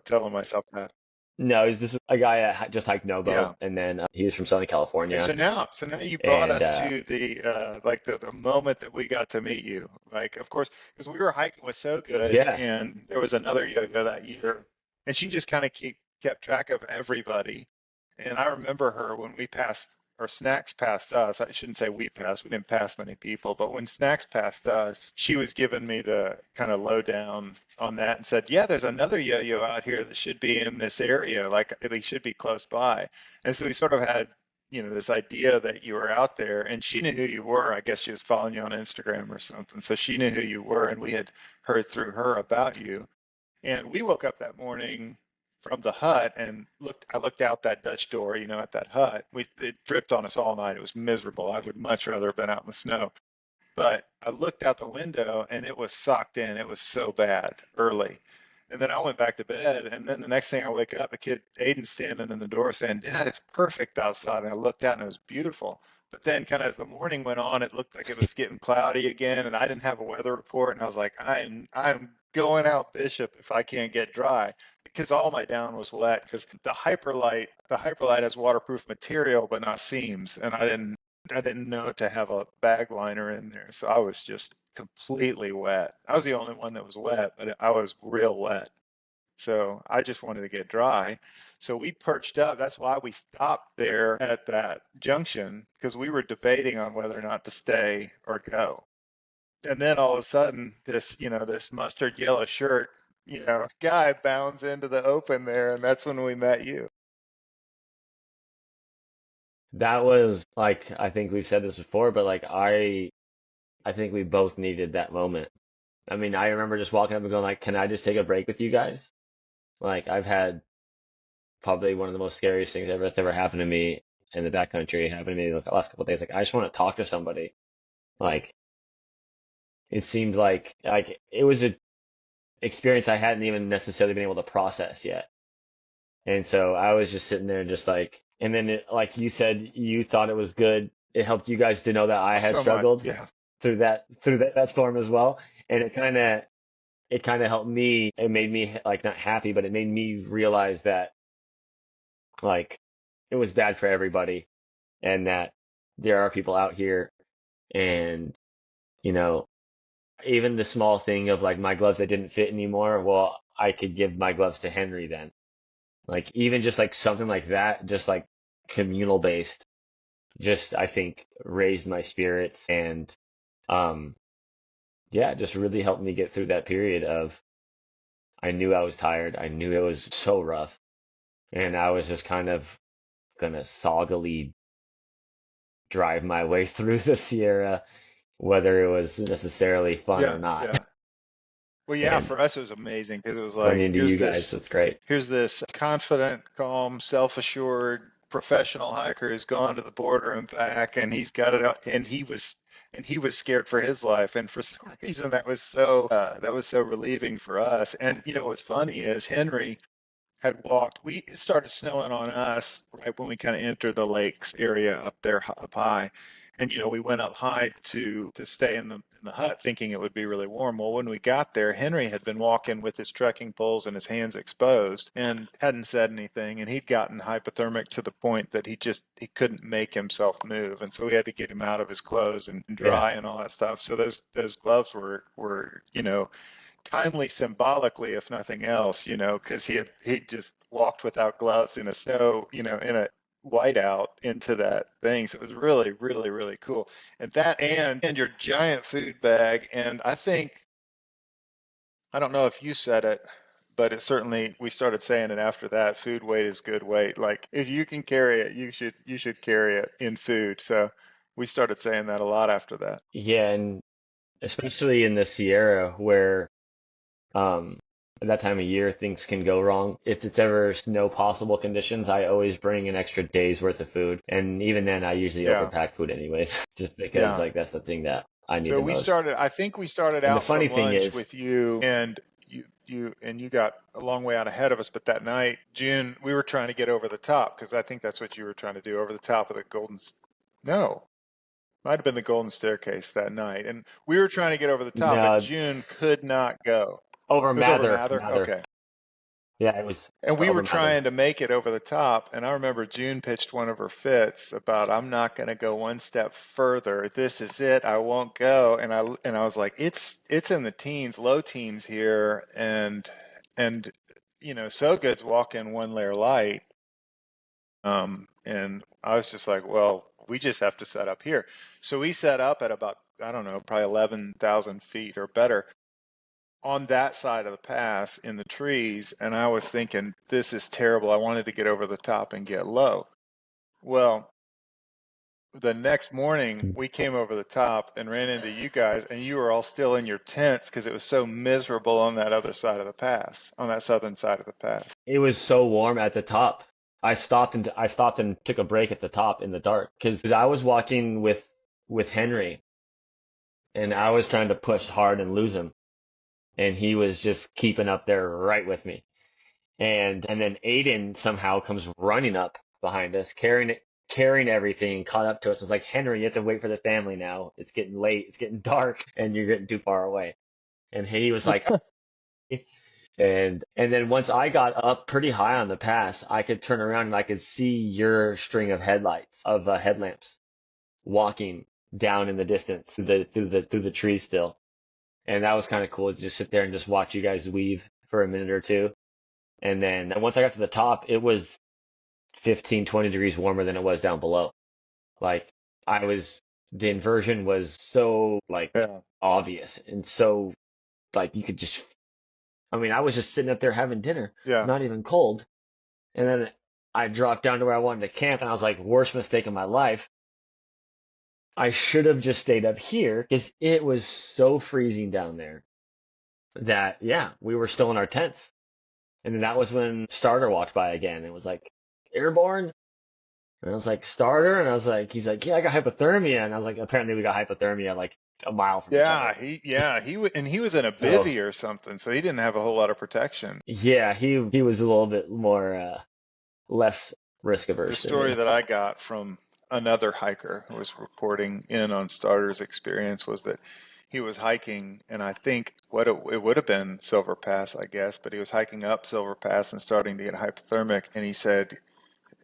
Telling myself that. No, he's just a guy that just hiked Yeah. Nobo, and then he was from Southern Okay, California, so now you brought and us to the like the moment that we got to meet you. Like, of course, because we were hiking was so good, yeah, and there was another yo-yo that year, and she just kind of kept track of everybody. And I remember her when we passed, or Snacks passed us. I shouldn't say we passed. We didn't pass many people, but when Snacks passed us, she was giving me the kind of lowdown on that and said, "Yeah, there's another yo-yo out here that should be in this area. Like they should be close by." And so we sort of had, this idea that you were out there, and she knew who you were. I guess she was following you on Instagram or something. So she knew who you were, and we had heard through her about you. And we woke up that morning from the hut and I looked out that Dutch door, at that hut. It dripped on us all night. It was miserable. I would much rather have been out in the snow. But I looked out the window and it was socked in. It was so bad early. And then I went back to bed. And then the next thing I wake up, the kid Aiden's standing in the door saying, "Dad, it's perfect outside." And I looked out and it was beautiful. But then kind of as the morning went on, it looked like it was getting cloudy again. And I didn't have a weather report. And I was like, I'm going out Bishop if I can't get dry because all my down was wet because the hyperlight has waterproof material, but not seams. And I didn't know to have a bag liner in there, so I was just completely wet. I was the only one that was wet, but I was real wet. So I just wanted to get dry. So we perched up. That's why we stopped there at that junction, because we were debating on whether or not to stay or go. And then all of a sudden, this mustard yellow shirt, guy bounds into the open there, and that's when we met you. That was like, I think we've said this before, but like I think we both needed that moment. I mean, I remember just walking up and going like, "Can I just take a break with you guys?" Like I've had probably one of the most scariest things that's ever happened to me in the backcountry happened to me like the last couple of days. Like I just want to talk to somebody. Like it seemed like it was a experience I hadn't even necessarily been able to process yet. And so I was just sitting there just like, and then like you said, you thought it was good. It helped you guys to know that I had So much, struggled yeah. through that storm as well. And it kind of helped me. It made me like not happy, but it made me realize that like it was bad for everybody and that there are people out here and you know even the small thing of like my gloves that didn't fit anymore, well, I could give my gloves to Henry then. Like even just like something like that, just like communal based, just I think raised my spirits and um yeah, just really helped me get through that period of I knew I was tired. I knew it was so rough. And I was just kind of gonna soggily drive my way through the Sierra, whether it was necessarily fun or Yeah, not. yeah. Well, yeah, And for us it was amazing because it was like running into you guys was great. here's this confident, calm, self-assured professional hiker who's gone to the border and back, and he's got it out, and he was scared for his life, and for some reason that was so relieving for us. And what's funny is Henry had walked. It started snowing on us right when we kind of entered the lakes area up there up high, and we went up high to stay in the hut, thinking it would be really warm. Well, when we got there, Henry had been walking with his trekking poles and his hands exposed, and hadn't said anything. And he'd gotten hypothermic to the point that he couldn't make himself move, and so we had to get him out of his clothes and Yeah. dry and all that stuff. So those gloves were timely symbolically, if nothing else, because he just walked without gloves in a snow, in a whiteout into that thing. So it was really, really, really cool. And that and your giant food bag. And I don't know if you said it, but it certainly we started saying it after that. Food weight is good weight. Like if you can carry it, you should carry it in food. So we started saying that a lot after that. Yeah, and especially in the Sierra where um at that time of year things can go wrong. If it's ever snow possible conditions, I always bring an extra day's worth of food. And even then I usually Yeah, overpack food anyways, just because yeah. like that's the thing that I need So the we most. started, I think we started And the out funny from thing lunch is, with you, and you got a long way out ahead of us, but that night, June, we were trying to get over the top because I think that's what you were trying to do, over the top of the no, might have been the golden staircase that night. And we were trying to get over the top, but no, June could not go. over It was over Mather, Mather? Mather. Okay. Yeah, it was And we were over Mather. trying to make it over the top. And I remember June pitched one of her fits about, "I'm not going to go one step further. This is it. I won't go." And I was like, it's in the teens, low teens here. And So Good's walking one layer light. And I was just like, well, we just have to set up here. So we set up at about, I don't know, probably 11,000 feet or better on that side of the pass in the trees. And I was thinking, this is terrible. I wanted to get over the top and get low. Well, the next morning we came over the top and ran into you guys, and you were all still in your tents because it was so miserable on that other side of the pass, on that southern side of the pass. It was so warm at the top. I stopped and took a break at the top in the dark because I was walking with Henry and I was trying to push hard and lose him, and he was just keeping up there right with me. And then Aiden somehow comes running up behind us, carrying everything, caught up to us. I was like, Henry, you have to wait for the family now. It's getting late. It's getting dark, and you're getting too far away. And he was like, and then once I got up pretty high on the pass, I could turn around and I could see your string of headlamps walking down in the distance through the trees still. And that was kind of cool to just sit there and just watch you guys weave for a minute or two. And then once I got to the top, it was 15, 20 degrees warmer than it was down below. Like the inversion was so like Yeah. obvious and so like you could just, I mean, I was just sitting up there having dinner, Yeah. not even cold. And then I dropped down to where I wanted to camp and I was like, worst mistake of my life. I should have just stayed up here because it was so freezing down there that, yeah, we were still in our tents. And then that was when Starter walked by again. It was like, Airborne? And I was like, Starter? And I was like, he's like, yeah, I got hypothermia. And I was like, apparently we got hypothermia like a mile from each other. He was in a So, bivvy or something, so he didn't have a whole lot of protection. yeah, he was a little bit more, less risk The averse than story me. that I got from another hiker who was reporting in on Starter's experience was that he was hiking, and I think it would have been Silver Pass, I guess, but he was hiking up Silver Pass and starting to get hypothermic, and he said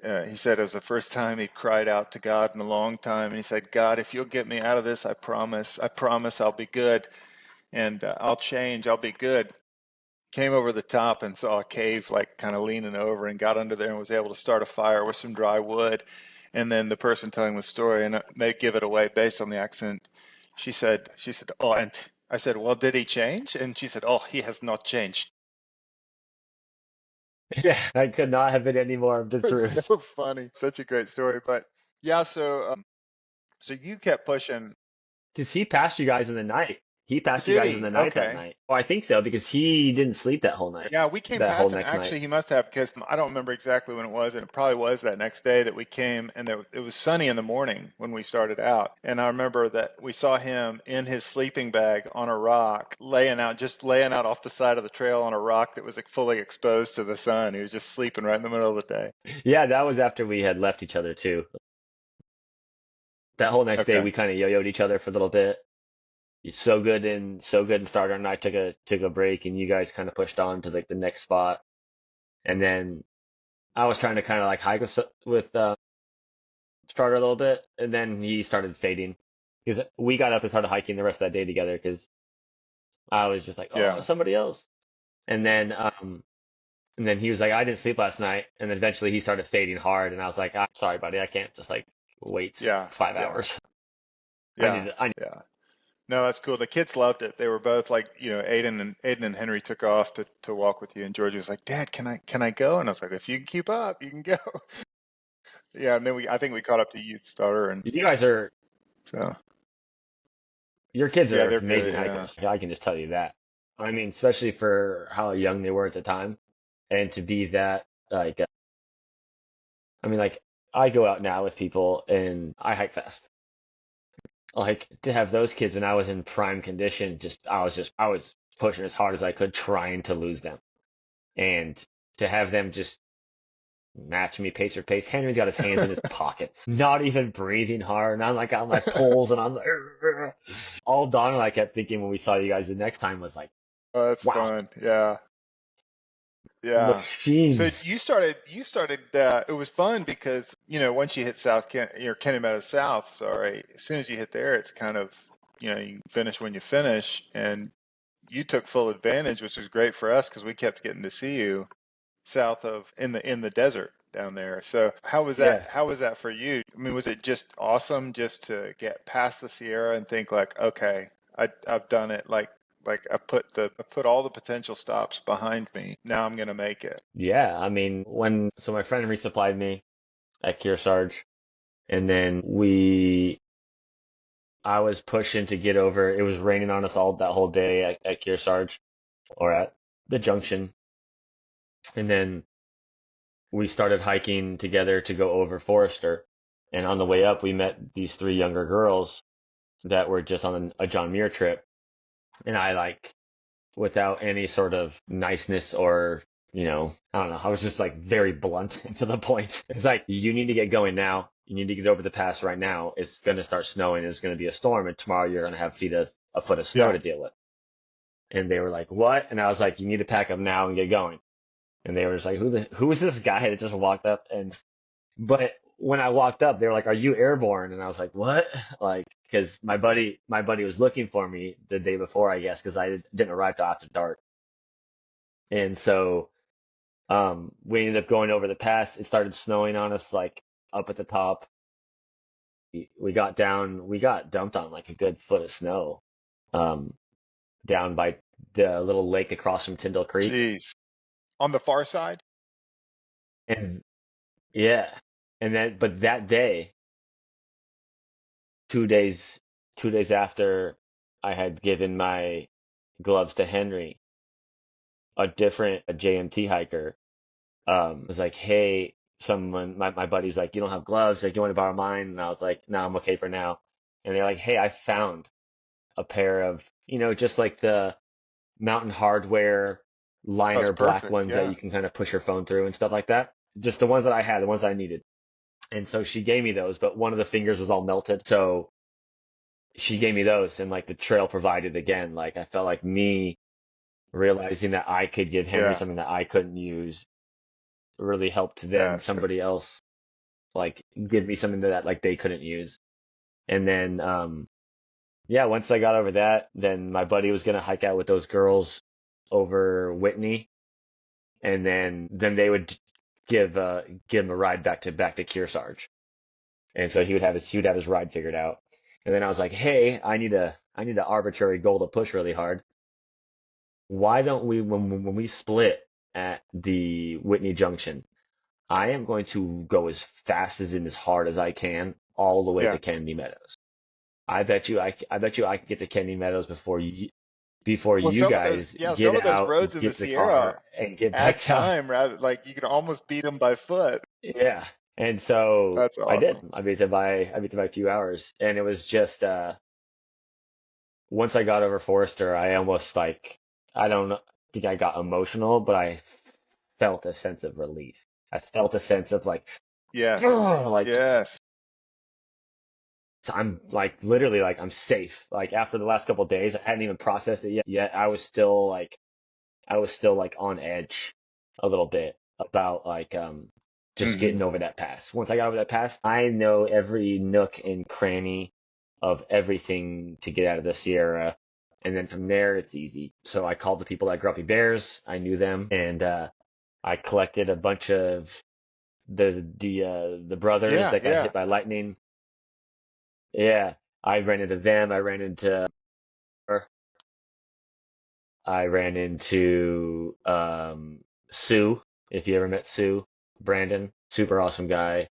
it was the first time he'd cried out to God in a long time, and he said, God, if you'll get me out of this, I promise I'll be good, and I'll change, I'll be good. Came over the top and saw a cave like kind of leaning over, and got under there and was able to start a fire with some dry wood. And then the person telling the story, and I may give it away based on the accent, she said, oh, and I said, well, did he change? And she said, oh, he has not changed. Yeah, I could not have been any more of the It was truth. so funny. Such a great story. But yeah, so you kept pushing. Because he passed you guys in the night. He passed you Did guys in he? the night that Okay. night. Oh, I think so because he didn't sleep that whole night, Yeah, we came that whole past him. next night. Actually, he must have, because I don't remember exactly when it was, and it probably was that next day that we came, and it was sunny in the morning when we started out. And I remember that we saw him in his sleeping bag on a rock, just laying out off the side of the trail on a rock that was like fully exposed to the sun. He was just sleeping right in the middle of the day. Yeah, that was after we had left each other too. That whole next day Okay. we kind of yo-yoed each other for a little bit. So good and starter and I took a break and you guys kind of pushed on to like the next spot. And then I was trying to kind of like hike with starter a little bit and then he started fading because we got up and started hiking the rest of that day together because I was just like, oh, Yeah. somebody else. And then and then he was like, I didn't sleep last night. And then eventually he started fading hard. And I was like, I'm sorry, buddy. I can't just like wait Yeah. five Yeah. hours. Yeah. Yeah. No, that's cool. The kids loved it. They were both like, Aiden and Henry took off to walk with you, and Georgie was like, Dad, can I go? And I was like, if you can keep up, you can go. Yeah, and then I think we caught up to Youth Starter, and You guys are, so your kids yeah, are they're good. amazing Yeah, hikers. I can just tell you that. I mean, especially for how young they were at the time and to be that, like, I mean, like, I go out now with people and I hike fast. Like, to have those kids when I was in prime condition, I was pushing as hard as I could, trying to lose them. And to have them just match me pace for pace. Henry's got his hands in his pockets, not even breathing hard. And I'm like on my poles and I'm like, "Arr." All Don and I kept thinking when we saw you guys the next time was like, oh, that's wow, fun. Yeah, yeah. So machines. you started. It was fun because once you hit Kenny Meadows South. Sorry, as soon as you hit there, it's kind of you finish when you finish, and you took full advantage, which was great for us because we kept getting to see you south of in the desert down there. So how was that? Yeah. How was that for you? I mean, was it just awesome just to get past the Sierra and think like, okay, I've done it. Like I put all the potential stops behind me. Now I'm gonna make it. Yeah. I mean, so my friend resupplied me at Kearsarge And then I was pushing to get over. It was raining on us all that whole day at Kearsarge or at the junction. And then we started hiking together to go over Forester. And on the way up, we met these three younger girls that were just on a John Muir trip. And I like, without any sort of niceness or, I don't know, I was just like very blunt and to the point. It's like, you need to get going now. You need to get over the pass right now. It's going to start snowing. It's going to be a storm. And tomorrow you're going to have a foot of snow Yeah. to deal with. And they were like, what? And I was like, you need to pack up now and get going. And they were just like, who is this guy that just walked up? But when I walked up, they were like, are you Airborne? And I was like, what? Like, because my buddy was looking for me the day before, I guess, because I didn't arrive till after dark. And so, we ended up going over the pass. It started snowing on us, like up at the top. We got dumped on like a good foot of snow, um, down by the little lake across from Tyndall Creek. Jeez. On the far side? And yeah, but that day, 2 days, 2 days after I had given my gloves to Henry, a JMT hiker, was like, hey, my buddy's like, you don't have gloves, like, you want to borrow mine? And I was like, no, I'm okay for now. And they're like, hey, I found a pair of, just like the Mountain Hardware That's liner black perfect. ones that Yeah. you can kind of push your phone through and stuff like that. Just the ones that I had, the ones I needed. And so she gave me those, but one of the fingers was all melted. So she gave me those, and like the trail provided again. Like I felt like me realizing that I could give Henry Yeah. something that I couldn't use really helped then Yes. somebody else like give me something that like they couldn't use. And then yeah, once I got over that, then my buddy was gonna hike out with those girls over Whitney, and then they would give him a ride back to Kearsarge. And so he would have his ride figured out. And then I was like, hey, I need an arbitrary goal to push really hard. Why don't we, when we split at the Whitney Junction, I am going to go as fast and as hard as I can all the way Yeah. to Kennedy Meadows. I bet you I could get to Kennedy Meadows before Well, you some of those, guys yeah, get some of those out, roads in the get to the Sierra car, and get add back down. time rather, like you can almost beat them by foot. Yeah. And so That's I did. awesome. I beat them by a few hours, and it was just once I got over Forrester, I almost like I don't think I got emotional, but I felt a sense of relief. I felt a sense of like, Yes. like Yes. I'm like literally like I'm safe. Like after the last couple of days, I hadn't even processed it yet. I was still like on edge a little bit about like just Hmm. getting over that pass. Once I got over that pass, I know every nook and cranny of everything to get out of the Sierra. And then from there, it's easy. So I called the people at Grumpy Bears. I knew them, and I collected a bunch of the brothers Yeah. that got Yeah. hit by lightning. Yeah, I ran into them. I ran into Sue, if you ever met Sue, Brandon, super awesome guy.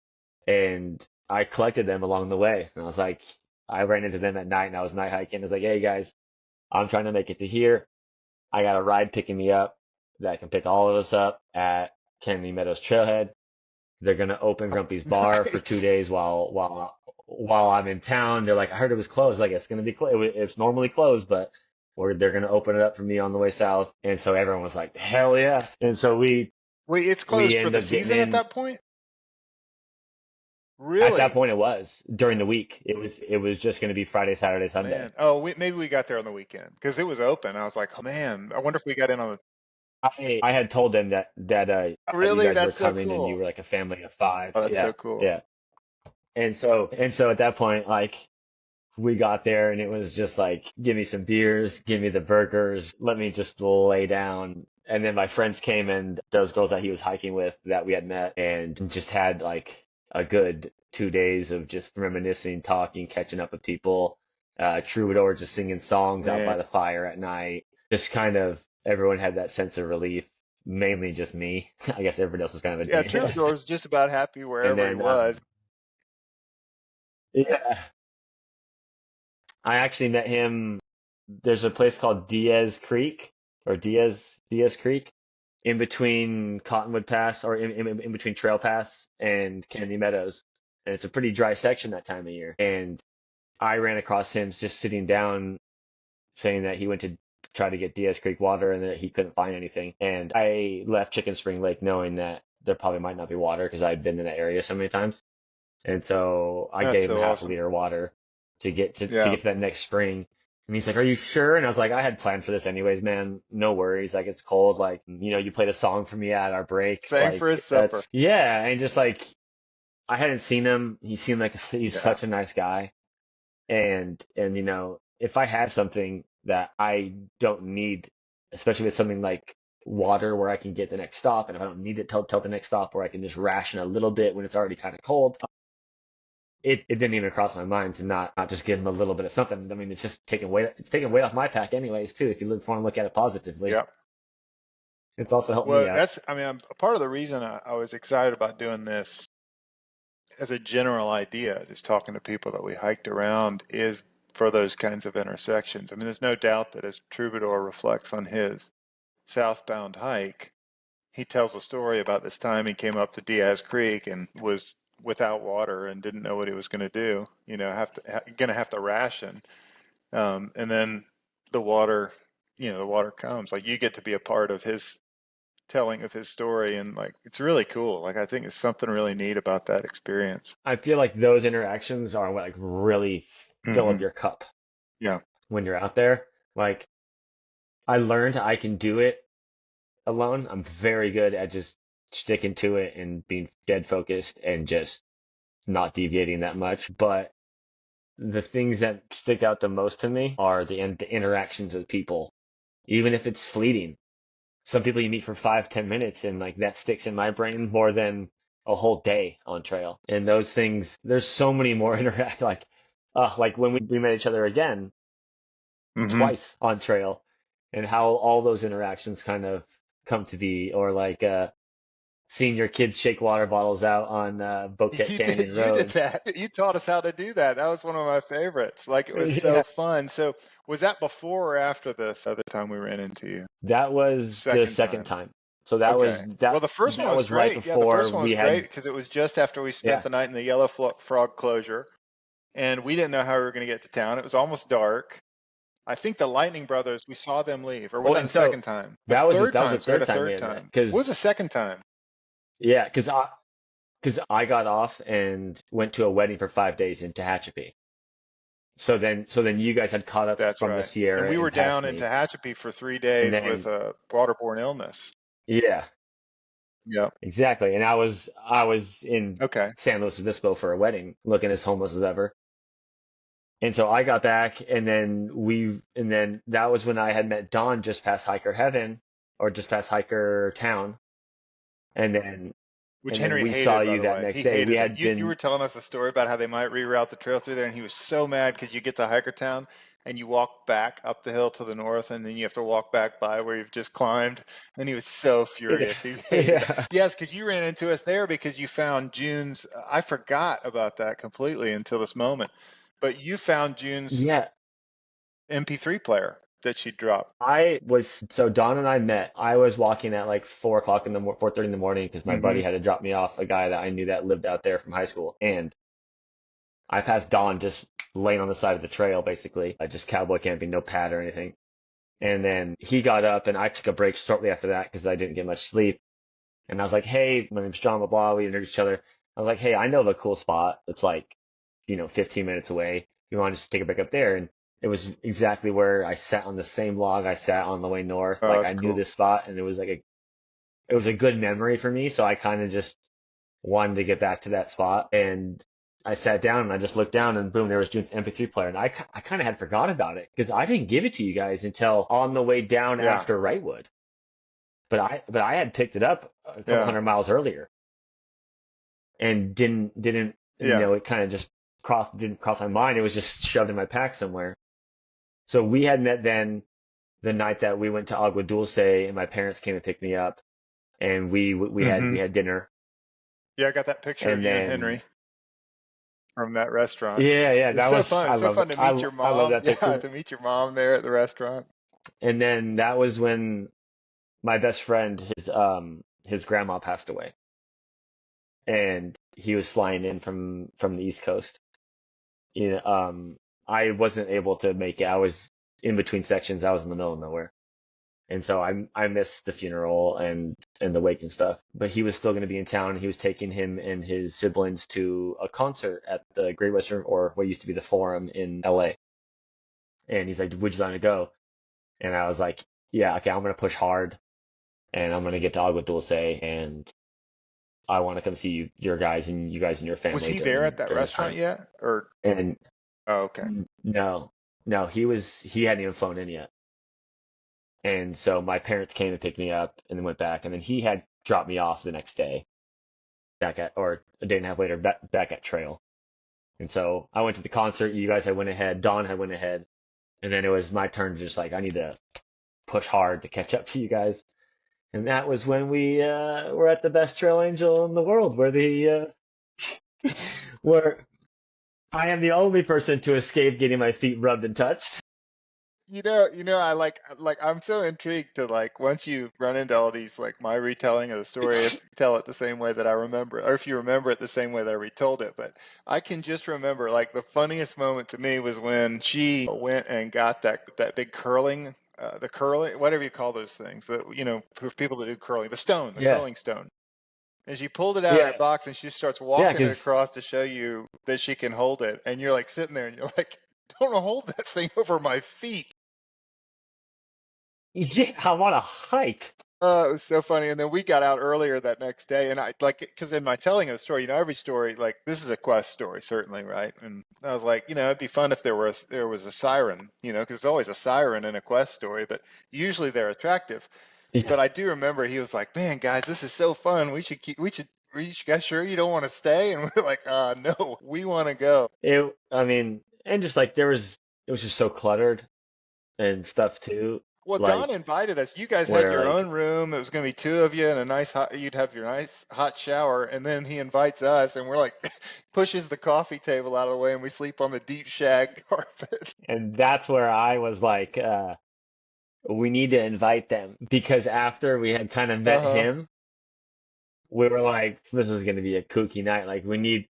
And I collected them along the way. And I ran into them at night and I was night hiking. I was like, hey guys, I'm trying to make it to here. I got a ride picking me up that can pick all of us up at Kennedy Meadows Trailhead. They're gonna open Grumpy's bar for two Nice. days while I'm in town. They're like, I heard it was closed. Like it's gonna be closed. It's normally closed, but they're gonna open it up for me on the way south. And so everyone was like, hell yeah. And so Wait, it's we closed for ended the up getting season at in. that point? At that Really? point, it was during the week. It was just gonna be Friday, Saturday, Sunday. Man. Oh, maybe we got there on the weekend because it was open. I was like, oh man, I wonder if we got in on the. I had told them that you Really? guys were That's so coming and you cool. were like a family of five. Oh, that's so Yeah, cool. yeah. And so at that point, like we got there and it was just like, give me some beers, give me the burgers, let me just lay down. And then my friends came and those girls that he was hiking with that we had met and just had like a good 2 days of just reminiscing, talking, catching up with people. Troubadour just singing songs out Man. by the fire at night. Just kind of everyone had that sense of relief. Mainly just me. I guess everybody else was kind of a Yeah, day. Troubadour was just about happy And wherever he then was. Yeah, I actually met him. There's a place called Diaz Creek in between Cottonwood Pass or in between Trail Pass and Kennedy Meadows. And it's a pretty dry section that time of year. And I ran across him just sitting down saying that he went to try to get Diaz Creek water and that he couldn't find anything. And I left Chicken Spring Lake knowing that there probably might not be water because I'd been in that area so many times. And so I That's gave him so half a awesome. liter of water to Yeah. get to that next spring. And he's like, "Are you sure?" And I was like, "I had planned for this anyways, man. No worries. Like it's cold. Like you played a song for me at our break. Sang for his Like supper. that's yeah." And just like I hadn't seen him. He seemed like he's Yeah. such a nice guy. And if I have something that I don't need, especially with something like water where I can get the next stop, and if I don't need it till the next stop where I can just ration a little bit when it's already kind of cold, it didn't even cross my mind to not just give him a little bit of something. I mean, it's taking weight off my pack anyways too. If you want to look at it positively, Yeah. it's also helped me Well, out. a part of the reason I was excited about doing this as a general idea, just talking to people that we hiked around, is for those kinds of intersections. I mean, there's no doubt that as Troubadour reflects on his southbound hike, he tells a story about this time he came up to Diaz Creek and was without water and didn't know what he was going to do. Going to have to ration, and then the water, the water comes. Like you get to be a part of his telling of his story, and like it's really cool. Like I think it's something really neat about that experience. I feel like those interactions are what like really fill up Hmm. your cup Yeah. when you're out there. Like I learned I can do it alone. I'm very good at just sticking to it and being dead focused and just not deviating that much. But the things that stick out the most to me are the interactions with people, even if it's fleeting. Some people you meet for 5, 10 minutes and like that sticks in my brain more than a whole day on trail. And those things, there's so many more interact like when we met each other again Hmm. twice on trail and how all those interactions kind of come to be or like seeing your kids shake water bottles out on Boquete You did Canyon you did Road. that. You taught us how to do that. That was one of my favorites. Like it was so Yeah, fun. So was that before or after this other time we ran into you? that was the Second second time. time. So that was Okay. Well, that the first one that was was right great. Yeah, the before first one was we great had because it was just after we spent yeah. the night in the Frog closure, and we didn't know how we were going to get to town. It was almost dark. I think the Lightning Brothers, we saw them leave, or was Oh, that the and so second time? The third that was the time. So we had third a time we third had met time. What was because the second time? yeah, because I got off and went to a wedding for 5 days in Tehachapi. So then you guys had caught up That's from the right. And Sierra we and were passed down in me, Tehachapi for three and days with then a waterborne illness. yeah, Yeah. exactly. And I was in Okay. San Luis Obispo for a wedding, looking as homeless as ever. And so I got back, and then that was when I had met Don just past Hiker Heaven, or just past Hiker Town, and then Which and then Henry we saw hated, by you the that way. next He day. We hated it. had You been were telling us a story about how they might reroute the trail through there, and he was so mad because you get to Hikertown and you walk back up the hill to the north, and then you have to walk back by where you've just climbed. And he was so furious. He hated that. yeah, Yes, because you ran into us there because you found June's. I forgot about that completely until this moment. But you found June's yeah. MP3 player that she dropped. So Don and I met. I was walking at like 4 o'clock 4:30 in the morning because my Hmm. buddy had to drop me off, a guy that I knew that lived out there from high school, and I passed Don just laying on the side of the trail, basically, just cowboy camping, no pad or anything. And then he got up, and I took a break shortly after that because I didn't get much sleep. And I was like, "Hey, my name's John, blah blah." We introduced each other. I was like, "Hey, I know of a cool spot. It's like, 15 minutes away. You want to just take a break up there?" And it was exactly where I sat on the same log I sat on the way north. Oh, Like I that's knew cool. this spot, and it was a good memory for me. So I kind of just wanted to get back to that spot, and I sat down and I just looked down, and boom, there was June's MP3 player, and I kind of had forgot about it because I didn't give it to you guys until on the way down Yeah. after Wrightwood. But I had picked it up a couple Yeah. hundred miles earlier and didn't Yeah. it kind of just didn't cross my mind. It was just shoved in my pack somewhere. So we had met then the night that we went to Agua Dulce, and my parents came to pick me up, and we Hmm. had dinner, Yeah, I got that picture of and you and then Henry. from that restaurant. Yeah, yeah, It's that so was fun. I It's so love it. fun to meet your I love mom. that Yeah, picture. to meet your mom there at the restaurant. And then that was when my best friend, his grandma passed away, and he was flying in from the East Coast. You know, I wasn't able to make it. I was in between sections. I was in the middle of nowhere. And so I missed the funeral and the wake and stuff. But he was still going to be in town. He was taking him and his siblings to a concert at the Great Western, or what used to be the Forum in LA. And he's like, "Would you like to go?" And I was like, "Yeah, okay, I'm going to push hard and I'm going to get to Agua Dulce and I want to come see your guys and you guys and your Was family he there at that during this restaurant time." yet? Or And oh, okay. no, no, he hadn't even flown in yet. And so my parents came to pick me up and then went back. And then he had dropped me off the next day or a day and a half later, back at Trail. And so I went to the concert. You guys had went ahead. Dawn had went ahead. And then it was my turn to just like, I need to push hard to catch up to you guys. And that was when we were at the best trail angel in the world, where I am the only person to escape getting my feet rubbed and touched. I like I'm so intrigued to like once you run into all these like my retelling of the story, if you tell it the same way that I remember it, or if you remember it the same way that I retold it. But I can just remember like the funniest moment to me was when she went and got that big curling, the curling, whatever you call those things, that for people that do curling, the Yeah, curling stone. And she pulled it out of yeah, that box and she starts yeah, walking it because across to show you that she can hold it. And you're like sitting there and you're like, don't hold that thing over my feet. yeah, I'm on a hike. Oh, it was so funny. And then we got out earlier that next day, and I like because in my telling of the story, every story like this is a quest story, certainly, right? And I was like, it'd be fun if there was a siren, because there's always a siren in a quest story, but usually they're attractive. Yeah. But I do remember he was like, "Man, guys, this is so fun. Are you guys sure you don't want to stay?" And we're like, no, we want to go." I mean, and just like it was just so cluttered and stuff too. Well, Don Like invited us. You guys had where your like, own room. It was going to be two of you and a nice hot, you'd have your nice hot shower. And then he invites us and we're like, pushes the coffee table out of the way and we sleep on the deep shag carpet. and that's where I was like, we need to invite them because after we had kind of met Uh-huh. him, we were like, this is going to be a kooky night. Like we need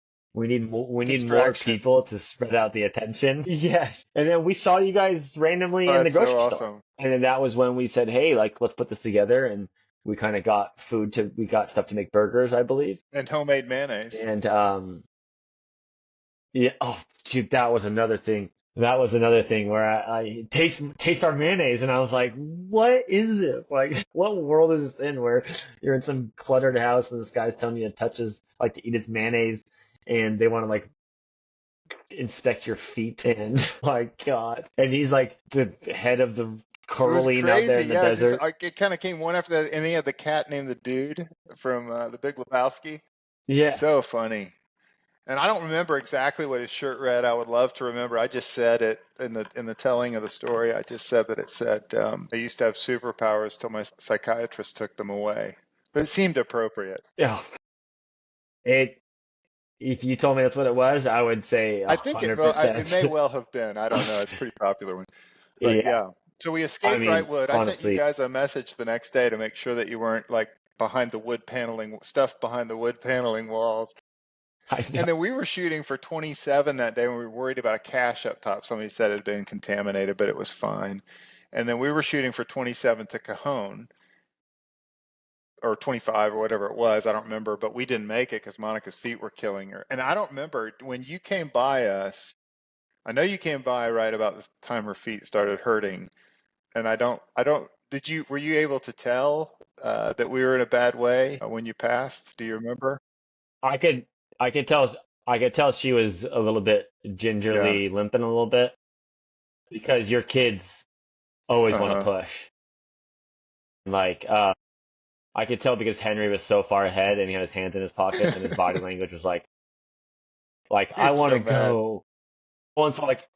more Distraction. people to spread out the attention. Yes. And then we saw you guys randomly Oh, in the that's so grocery store. awesome. And then that was when we said, hey, like let's put this together. And we kind of got we got stuff to make burgers, I believe. And homemade mayonnaise. And yeah, oh dude, that was another thing. That was another thing where I taste our mayonnaise and I was like, what is this? Like, what world is this in where you're in some cluttered house and this guy's telling you to touch his, like to eat his mayonnaise and they want to like inspect your feet and my God. And he's like the head of the It was curling out there crazy. in the Yeah, it's just desert. it kind of came one after the and he had the cat named the Dude from The Big Lebowski. Yeah. So funny. And I don't remember exactly what his shirt read. I would love to remember. I just said it in the telling of the story. I just said that it said I used to have superpowers till my psychiatrist took them away. But it seemed appropriate. Yeah. It, if you told me that's what it was, I would say a I think it 100%. may well have been. I don't know. It's a pretty popular one. But Yeah. yeah. So we I escaped mean, Wrightwood. I sent you honestly, guys a message the next day to make sure that you weren't like behind the wood paneling stuff behind the wood paneling walls. I know. And then we were shooting for 27 that day when we were worried about a cache up top. Somebody said it had been contaminated, but it was fine. And then we were shooting for 27 to Cajon or 25 or whatever it was. I don't remember, but we didn't make it because Monica's feet were killing her. And I don't remember when you came by us. I know you came by right about the time her feet started hurting. And were you able to tell that we were in a bad way when you passed? Do you remember? I could, I could tell, I could tell she was a little bit Yeah. gingerly limping a little bit because your kids always want to Uh-huh. push. Like, I could tell because Henry was so far ahead and he had his hands in his pockets and his body language was like, I He's want so to mad. go. Well, and so like,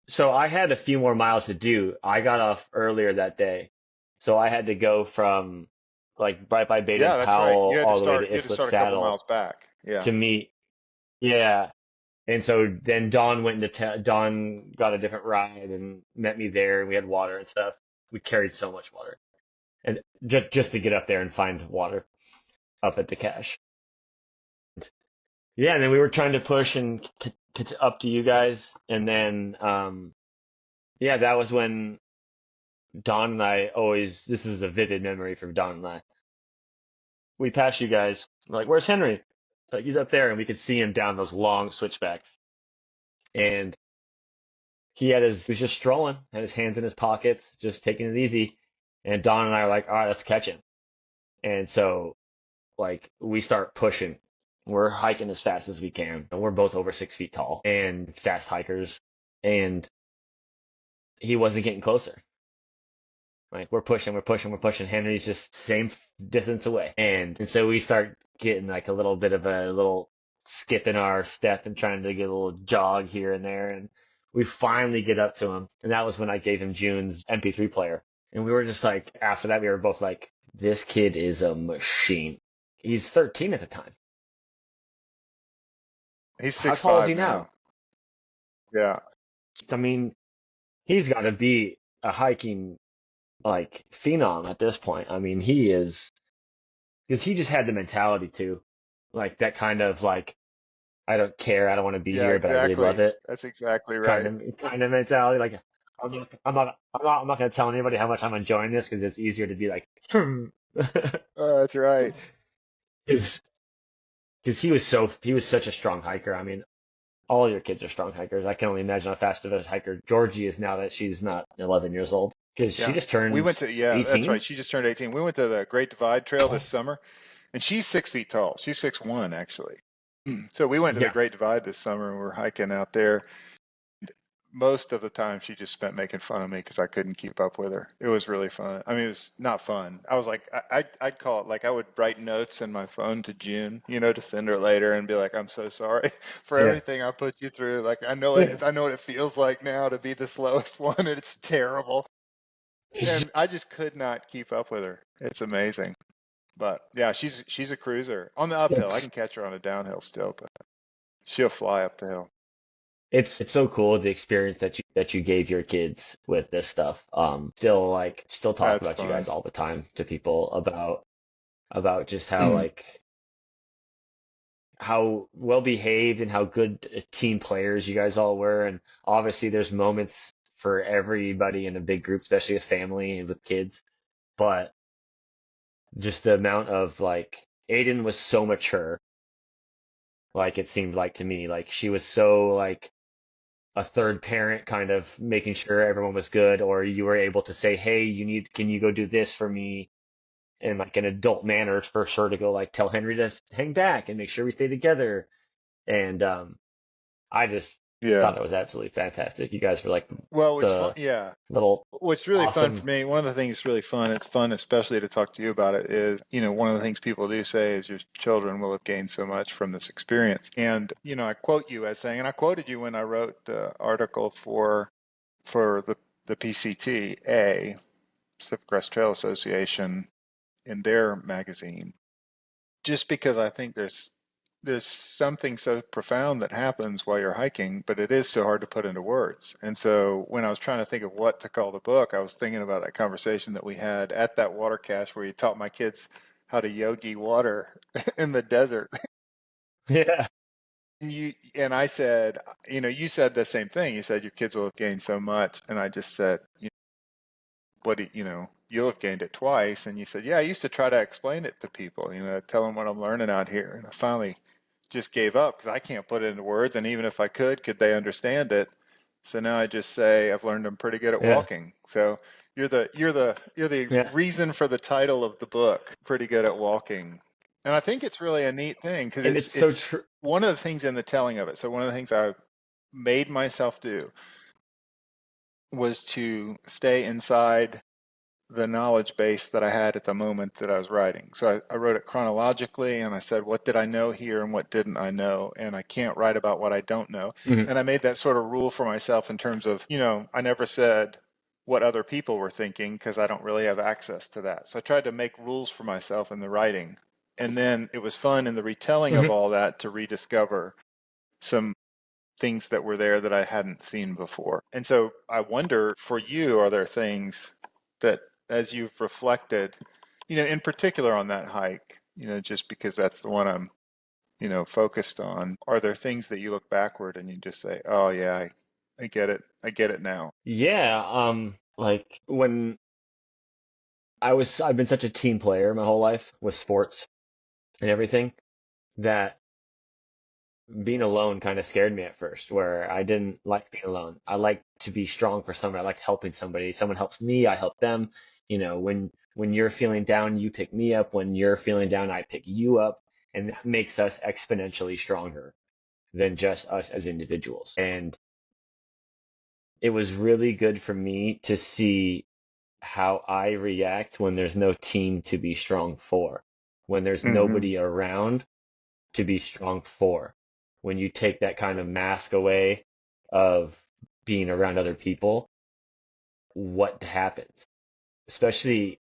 so I had a few more miles to do. I got off earlier that day. So I had to go from like right by Baden Yeah, that's right. Powell all the way to You had to Islip start a couple Saddle miles back. Yeah. to meet. Yeah. And so then Don went into Don got a different ride and met me there, and we had water and stuff. We carried so much water, and just to get up there and find water up at the cache. Yeah, and then we were trying to push and get up to you guys, and then yeah, that was when Don and I always. This is a vivid memory for Don and I. We passed you guys. We're like, where's Henry? Like he's up there, and we could see him down those long switchbacks, and he was just strolling, had his hands in his pockets, just taking it easy. And Don and I are like, all right, let's catch him. And so like we start pushing. We're hiking as fast as we can. And we're both over 6 feet tall and fast hikers. And he wasn't getting closer. Like we're pushing, we're pushing, we're pushing. Henry's just same distance away. And so we start getting like a little bit of a little skip in our step and trying to get a little jog here and there. And we finally get up to him. And that was when I gave him June's MP3 player. And we were just like, after that, we were both like, this kid is a machine. He's 13 at the time. He's How six tall is he five now? now. Yeah. I mean, he's got to be a hiking like phenom at this point. I mean, he is because he just had the mentality too, like that kind of like I don't care, I don't want to be Yeah, here, but I really love exactly. it That's exactly kind right. of kind of mentality. Like I'm not going to tell anybody how much I'm enjoying this because it's easier to be like, Oh, that's right. because he was such a strong hiker. I mean, all your kids are strong hikers. I can only imagine how fast of a hiker Georgie is now that she's not 11 years old because she Yeah. just We turned went to, yeah, that's right. 18. She just turned 18. We went to the Great Divide Trail this summer, and she's 6 feet tall. She's 6'1", actually. So we went to the Yeah. Great Divide this summer and we're hiking out there. Most of the time she just spent making fun of me because I couldn't keep up with her. It was really fun. I mean, it was not fun. I was like, I'd call it like I would write notes in my phone to June, to send her later and be like, I'm so sorry for Yeah. everything I put you through. Like I know it. I know what it feels like now to be the slowest one, and it's terrible. And I just could not keep up with her. It's amazing. But yeah, she's a cruiser on the uphill. I can catch her on a downhill still, but she'll fly up the hill. It's so cool the experience that you gave your kids with this stuff. Still talk That's about you guys fun. all the time to people about just how like how well behaved and how good team players you guys all were. And obviously there's moments for everybody in a big group, especially a family and with kids. But just the amount of like Aiden was so mature, like it seemed like to me. Like she was so like a third parent kind of making sure everyone was good, or you were able to say, hey, can you go do this for me in like an adult manner for sure to go like tell Henry to hang back and make sure we stay together. And I just Yeah. thought it was absolutely fantastic. You guys were like Well, it's fun. the Yeah. little What's really fun for awesome. me, one of the things that's really fun, it's fun especially to talk to you about it, is, one of the things people do say is your children will have gained so much from this experience. And, I quote you as saying, and I quoted you when I wrote the article for the PCTA, Pacific Crest Trail Association, in their magazine, just because I think there's something so profound that happens while you're hiking, but it is so hard to put into words. And so when I was trying to think of what to call the book, I was thinking about that conversation that we had at that water cache where you taught my kids how to yogi water in the desert. Yeah. And I said, you said the same thing. You said your kids will have gained so much. And I just said, what do you'll have gained it twice. And you said, yeah, I used to try to explain it to people, tell them what I'm learning out here. And I finally just gave up because I can't put it into words. And even if I could they understand it? So now I just say I've learned I'm pretty good at Yeah. walking. So you're the Yeah. reason for the title of the book, Pretty Good at Walking. And I think it's really a neat thing because And it's it's so it's true. one of the things in the telling of it. So one of the things I made myself do was to stay inside the knowledge base that I had at the moment that I was writing. So I wrote it chronologically and I said, what did I know here and what didn't I know? And I can't write about what I don't know. Mhm. And I made that sort of rule for myself in terms of, I never said what other people were thinking because I don't really have access to that. So I tried to make rules for myself in the writing. And then it was fun in the retelling of Mhm. all that to rediscover some things that were there that I hadn't seen before. And so I wonder for you, are there things that as you've reflected, in particular on that hike, just because that's the one I'm, focused on, are there things that you look backward and you just say, oh yeah, I get it. I get it now. Yeah, like when I've been such a team player my whole life with sports and everything that being alone kind of scared me at first, where I didn't like being alone. I like to be strong for somebody. I like helping somebody. Someone helps me, I help them. When you're feeling down, you pick me up. When you're feeling down, I pick you up, and that makes us exponentially stronger than just us as individuals. And it was really good for me to see how I react when there's no team to be strong for, when there's Hmm. nobody around to be strong for. When you take that kind of mask away of being around other people, what happens? Especially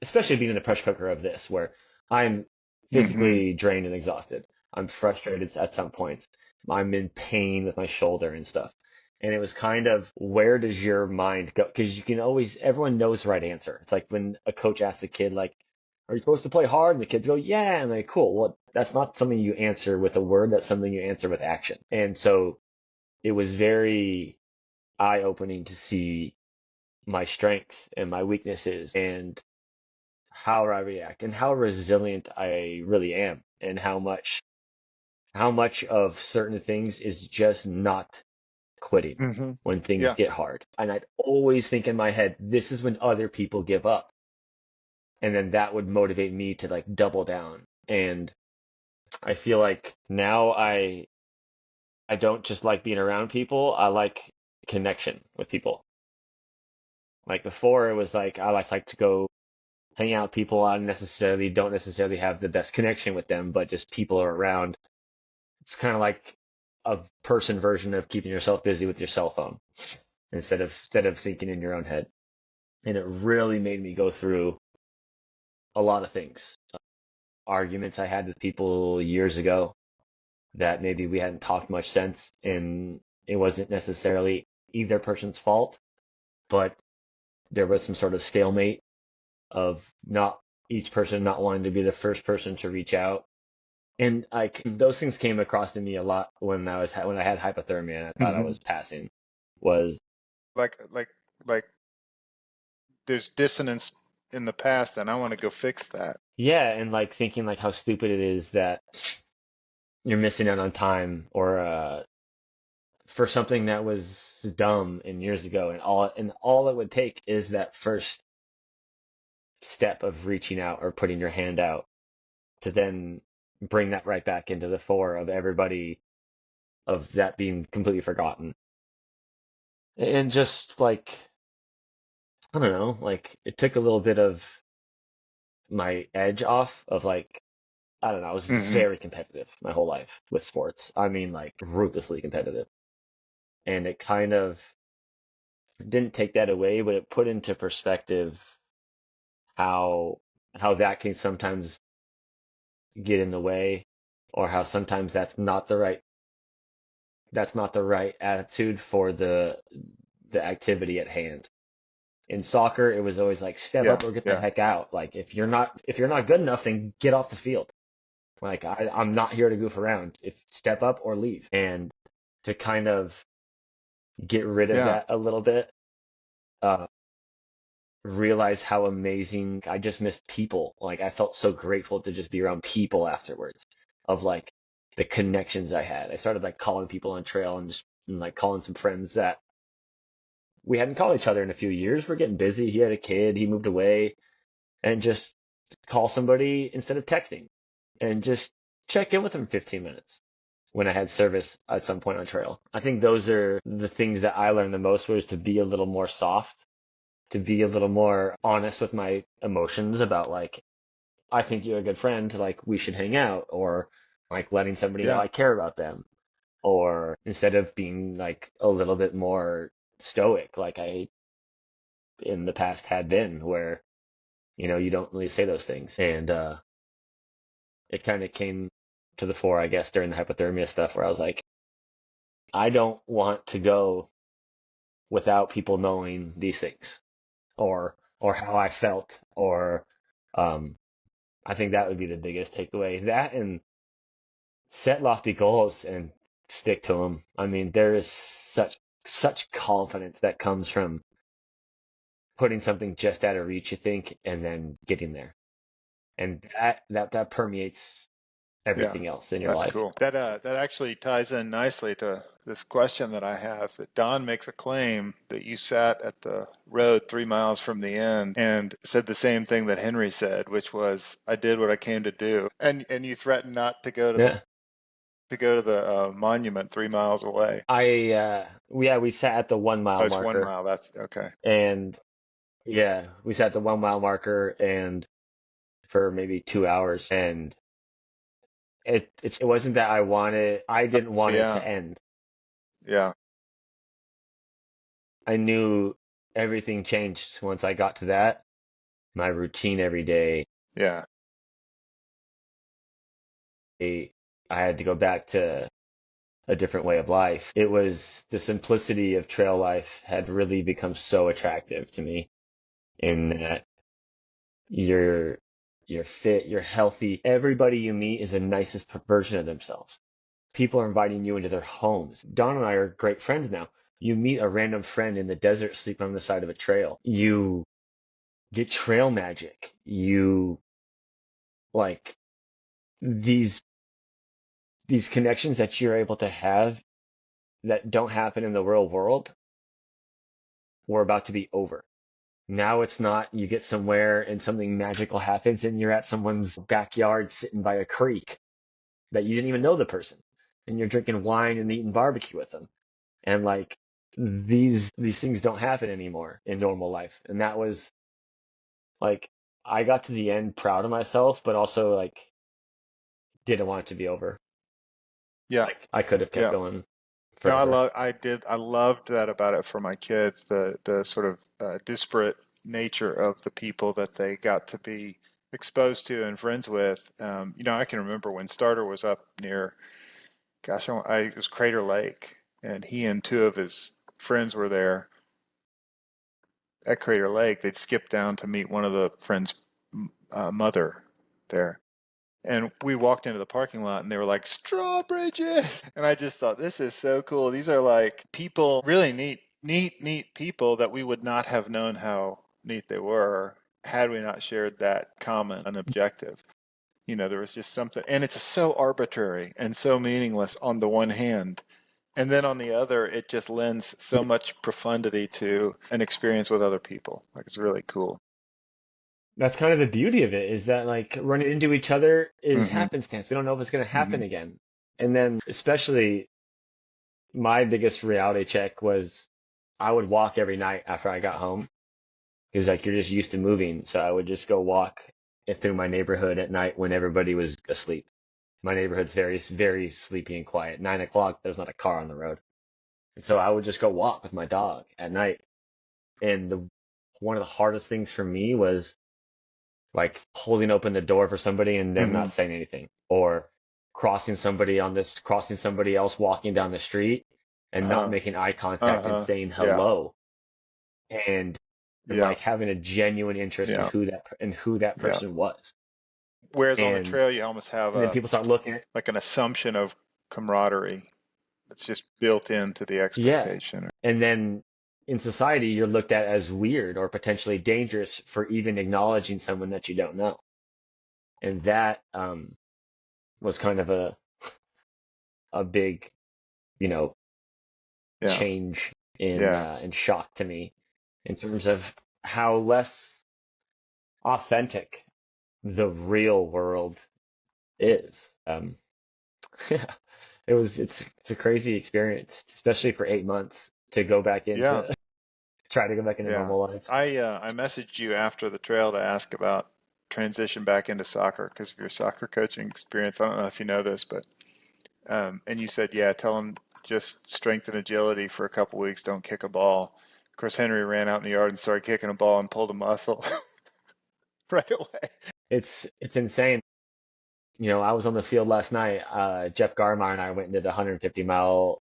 especially being in the pressure cooker of this, where I'm Hmm. physically drained and exhausted. I'm frustrated at some points. I'm in pain with my shoulder and stuff. And it was kind of, where does your mind go? Because you can always, everyone knows the right answer. It's like when a coach asks a kid, like, are you supposed to play hard? And the kids go, yeah. And like, cool. Well, that's not something you answer with a word. That's something you answer with action. And so it was very eye-opening to see my strengths and my weaknesses and how I react and how resilient I really am, and how much of certain things is just not quitting Hmm. when things Yeah. get hard. And I'd always think in my head, this is when other people give up. And then that would motivate me to like double down. And I feel like now I don't just like being around people, I like connection with people. Like before it was like I like to go hang out with people I don't necessarily have the best connection with them, but just people are around. It's kind of like a person version of keeping yourself busy with your cell phone instead of thinking in your own head. And it really made me go through a lot of things. Arguments I had with people years ago that maybe we hadn't talked much since, and it wasn't necessarily either person's fault, but there was some sort of stalemate of not each person not wanting to be the first person to reach out. And like those things came across to me a lot when I had hypothermia and I thought I Hmm. was passing. Was Like there's dissonance in the past and I want to go fix that. Yeah, and like thinking like how stupid it is that you're missing out on time or for something that was dumb and years ago, and all it would take is that first step of reaching out or putting your hand out to then bring that right back into the fore of everybody, of that being completely forgotten. And just like, I don't know, like it took a little bit of my edge off of like, I don't know, I was Hmm. very competitive my whole life with sports. I mean, like ruthlessly competitive. And it kind of didn't take that away, but it put into perspective how how that can sometimes get in the way, or how sometimes that's not the right attitude for the activity at hand. In soccer, it was always like step Yeah. up or get the Yeah. heck out. Like if you're not good enough, then get off the field. Like I'm not here to goof around. If step up or leave. And to kind of get rid of Yeah. that a little bit, uh, realize how amazing I just missed people. Like I felt so grateful to just be around people afterwards, of like the connections I had. I started like calling people on trail and like calling some friends that we hadn't called each other in a few years. We're getting busy. He had a kid, he moved away, and just call somebody instead of texting and just check in with them 15 minutes when I had service at some point on trail. I think those are the things that I learned the most, was to be a little more soft, to be a little more honest with my emotions about like, I think you're a good friend, like we should hang out, or like letting somebody know Yeah. I care about them, or instead of being like a little bit more stoic like I in the past had been, where you don't really say those things. And it kind of came to the fore, I guess, during the hypothermia stuff, where I was like, I don't want to go without people knowing these things or how I felt or um I think that would be the biggest takeaway. That and set lofty goals and stick to them. I mean, there is such confidence that comes from putting something just out of reach, you think, and then getting there. And that permeates Yeah, everything else in your that's life. cool. That actually ties in nicely to this question that I have. Don makes a claim that you sat at the road 3 miles from the end and said the same thing that Henry said, which was, "I did what I came to do," and you threatened not to go to Yeah. the monument 3 miles away. We sat at the one Oh, mile it's one marker mile. That's okay. and yeah, we sat at the 1 mile marker and for maybe 2 hours and it wasn't that I didn't want it to Yeah, end. yeah, I knew everything changed once I got to that. My routine every day, yeah, I had to go back to a different way of life. It was the simplicity of trail life had really become so attractive to me in that you're you're fit, you're healthy. Everybody you meet is the nicest version of themselves. People are inviting you into their homes. Don and I are great friends now. You meet a random friend in the desert sleeping on the side of a trail. You get trail magic. You like these these connections that you're able to have that don't happen in the real world were about to be over. Now it's not you get somewhere and something magical happens and you're at someone's backyard sitting by a creek that you didn't even know the person and you're drinking wine and eating barbecue with them. And like these things don't happen anymore in normal life. And that was like I got to the end proud of myself, but also like didn't want it to be over. yeah, Like I could have kept yeah. going No, forever. I loved that about it for my kids, the sort of disparate nature of the people that they got to be exposed to and friends with. I can remember when Starter was up near, gosh, it was Crater Lake, and he and two of his friends were there at Crater Lake. They'd skipped down to meet one of the friends' mother there. And we walked into the parking lot and they were like, straw bridges. And I just thought, this is so cool. These are like people, really neat people that we would not have known how neat they were had we not shared that common an objective. There was just something, and it's so arbitrary and so meaningless on the one hand. And then on the other, it just lends so much profundity to an experience with other people. Like, it's really cool. That's kind of the beauty of it is that like running into each other is Hmm. happenstance. We don't know if it's going to Hmm. happen again. And then especially my biggest reality check was I would walk every night after I got home because like you're just used to moving. So I would just go walk through my neighborhood at night when everybody was asleep. My neighborhood's very sleepy and quiet. 9 o'clock, there's not a car on the road. And so I would just go walk with my dog at night. And one of the hardest things for me was like holding open the door for somebody and them Hmm. not saying anything, or crossing somebody else walking down the street and not Uh-huh. making eye contact and Uh-huh. saying Yeah. hello and Yeah. like having a genuine interest in Yeah. who that Yeah. person was. Whereas on the And trail, you almost have then a people start looking at, like an assumption of camaraderie that's just built into the yeah. expectation. And then in society, you're looked at as weird or potentially dangerous for even acknowledging someone that you don't know. And that was kind of a big, you know, Yeah. change Yeah. in shock to me in terms of how less authentic the real world is. Yeah, it's a crazy experience, especially for 8 months to go back Yeah. into try to go back into Yeah. normal life. I messaged you after the trail to ask about transition back into soccer because of your soccer coaching experience. I don't know if you know this, but and you said, yeah, tell them just strength and agility for a couple weeks. Don't kick a ball. Of course, Henry ran out in the yard and started kicking a ball and pulled a muscle right away. It's insane. I was on the field last night. Jeff Garmire and I went and did a 150-mile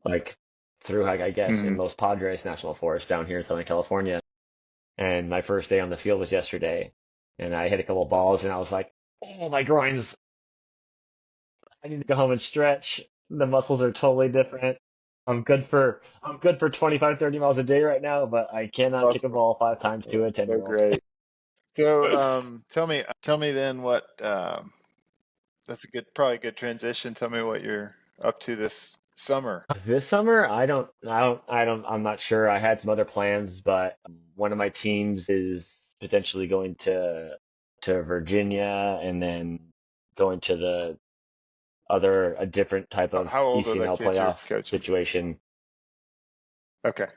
like through hike, I guess, in Hmm. Los Padres National Forest down here in Southern California. And my first day on the field was yesterday. And I hit a couple balls and I was like, oh, my groins. I need to go home and stretch. The muscles are totally different. I'm good for 25, 30 miles a day right now, but I cannot kick a Awesome. ball 5 times to a So 10-year-old. great. So, tell me then what, that's probably a good transition. Tell me what you're up to this summer. This summer, I'm not sure. I had some other plans, but one of my teams is potentially going to Virginia and then going to a different type of How old are the ECNL kids you're playoff coaching? situation. Okay,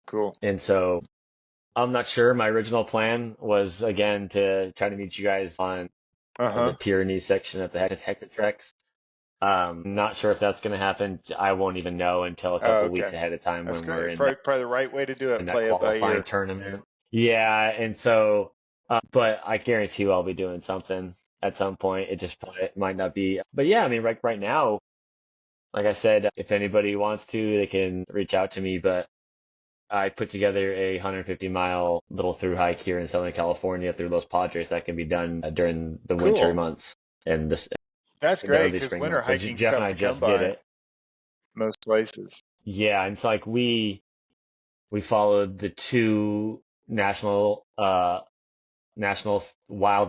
cool. And so I'm not sure. My original plan was again to try to meet you guys on the Uh-huh. Pyrenees section of the Hector Treks. Not sure if that's going to happen. I won't even know until a Oh, couple weeks okay. ahead of time That's when we're great. in Probably the right way to do it. that Play it by qualifying ear. tournament. Yeah, and so, but I guarantee you I'll be doing something at some point. It just probably might not be. But yeah, I mean, right now, like I said, if anybody wants to, they can reach out to me. But I put together a 150-mile little through hike here in Southern California through Los Padres that can be done during the winter Cool. months and this That's in the great early because spring winter months. So hiking's Jeff and tough I to come just did by it. most places. Yeah, and it's like we followed the two national wild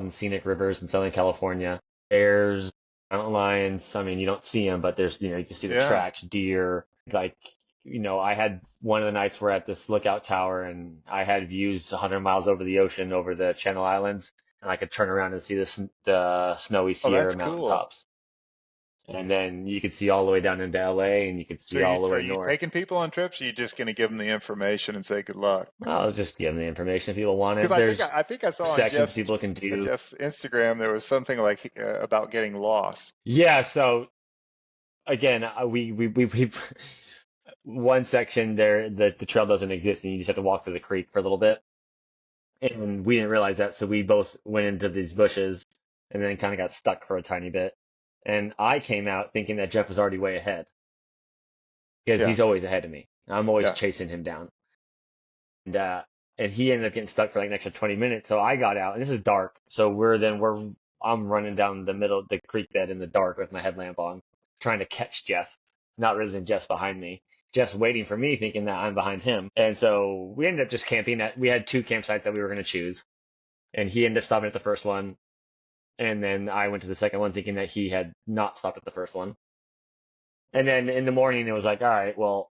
and scenic rivers in Southern California. Bears, mountain lions. I mean, you don't see them, but you can see the Yeah. tracks, deer. Like, I had one of the nights we're at this lookout tower and I had views 100 miles over the ocean, over the Channel Islands, and I could turn around and see the snowy Oh, that's Sierra cool. mountaintops. And then you could see all the way down into LA and you could So see all the are way you north. taking people on trips? Or are you just going to give them the information and say good luck? I'll just give them the information if people want Because it. There's I think I saw on sections people can do. Jeff's Instagram there was something like about getting lost. Yeah, so again, we one section there the trail doesn't exist and you just have to walk through the creek for a little bit. And we didn't realize that, so we both went into these bushes and then kind of got stuck for a tiny bit. And I came out thinking that Jeff was already way ahead because Yeah. he's always ahead of me. I'm always Yeah. chasing him down. And and he ended up getting stuck for like an extra 20 minutes. So I got out and this is dark. So I'm running down the middle of the creek bed in the dark with my headlamp on, trying to catch Jeff, not realizing Jeff's behind me. Jeff's waiting for me, thinking that I'm behind him. And so we ended up just camping we had two campsites that we were going to choose. And he ended up stopping at the first one. And then I went to the second one thinking that he had not stopped at the first one. And then in the morning, it was like, all right, well,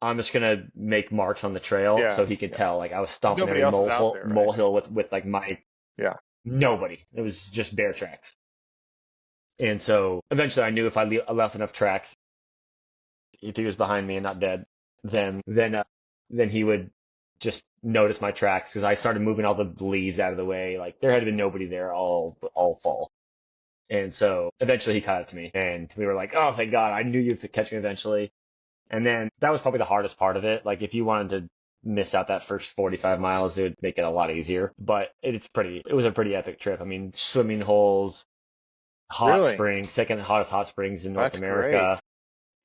I'm just gonna make marks on the trail so Yeah. he can Yeah. tell. Like I was Because stomping nobody every else is out there, right? molehill with like my Yeah. nobody. It was just bear tracks. And so eventually I knew if I left enough tracks, if he was behind me and not dead, then he would just notice my tracks because I started moving all the leaves out of the way. Like there had been nobody there all fall. And so eventually he caught up to me and we were like, oh, thank God, I knew you'd catch me eventually. And then that was probably the hardest part of it. Like if you wanted to miss out that first 45 miles, it would make it a lot easier. But it was a pretty epic trip. I mean, swimming holes, hot Really? springs, second hottest hot springs in North That's great. America.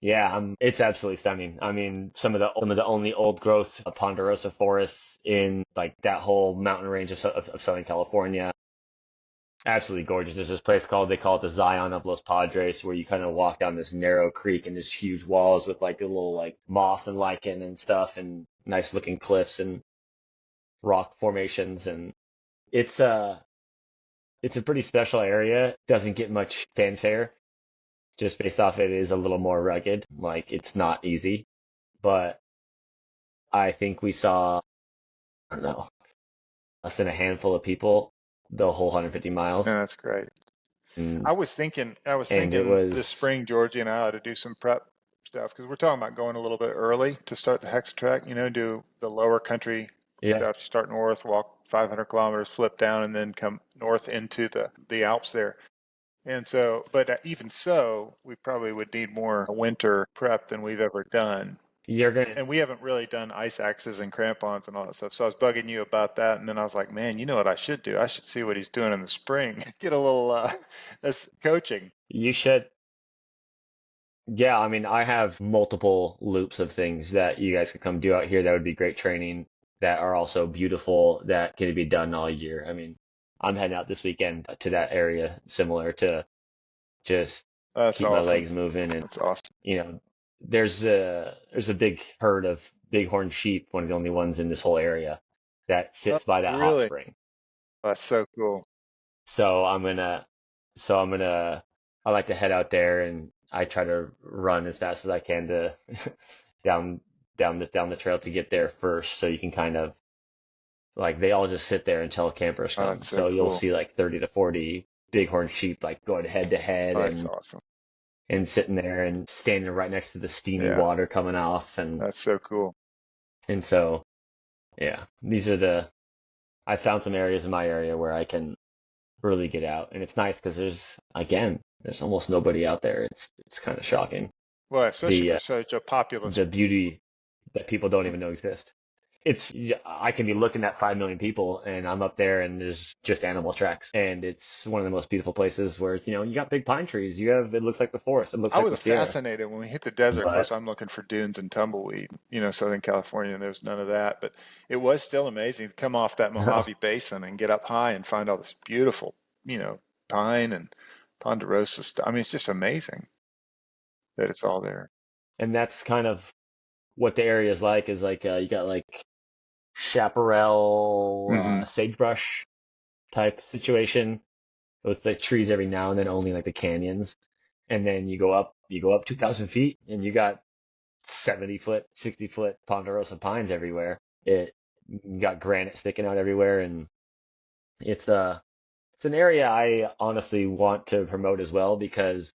Yeah, it's absolutely stunning. I mean, some of the only old growth ponderosa forests in like that whole mountain range of Southern California. Absolutely gorgeous. There's this place they call it the Zion of Los Padres, where you kind of walk down this narrow creek and there's huge walls with like a little like moss and lichen and stuff and nice looking cliffs and rock formations. And it's a, it's a pretty special area. Doesn't get much fanfare just based off it is a little more rugged. Like it's not easy, but I think we saw, I don't know, less than a handful of people the whole 150 Yeah, miles. that's great. And, I was and it thinking this was, spring, Georgie and I ought to do some prep stuff because we're talking about going a little bit early to start the hex track. Do the lower country yeah. stuff. Start north, walk 500 kilometers, flip down, and then come north into the Alps there. And so, but even so, we probably would need more winter prep than we've ever done. you're gonna. And we haven't really done ice axes and crampons and all that stuff. So I was bugging you about that, and then I was like, man, you know what I should do? I should see what he's doing in the spring. Get a little that's coaching. You should. Yeah, I mean, I have multiple loops of things that you guys could come do out here that would be great training that are also beautiful that can be done all year. I mean, I'm heading out this weekend to that area similar to just That's keep my awesome. legs moving and That's awesome. you know, there's a big herd of bighorn sheep, one of the only ones in this whole area that Oh, sits by that hot really? spring. That's so cool. So I like to head out there and I try to run as fast as I can to down down the trail to get there first so you can kind of like they all just sit there until campers Oh, come. that's so So you'll cool. see like 30 to 40 bighorn sheep like going head to head Oh, that's awesome. and sitting there and standing right next to the steamy Yeah, water coming off that's so cool. and so yeah, these are the I found some areas in my area where I can really get out, and it's nice because there's almost nobody out there. It's kind of shocking Well, especially the for such a populous. the beauty that people don't even know exist. It's yeah, I can be looking at 5 million people, and I'm up there, and there's just animal tracks, and it's one of the most beautiful places where you got big pine trees. You have it looks like the forest, it looks I like the was Sierra, fascinated when we hit the desert. Of course, but I'm looking for dunes and tumbleweed, Southern California, and there's none of that. But it was still amazing to come off that Mojave Basin and get up high and find all this beautiful, you know, pine and ponderosa stuff. I mean, it's just amazing that it's all there. and that's kind of what the area is like. Is like you got like chaparral, Hmm. sagebrush type situation with like trees every now and then, only like the canyons. And then you go up 2,000 feet, and you got 70-foot, 60-foot ponderosa pines everywhere. You got granite sticking out everywhere, and it's an area I honestly want to promote as well because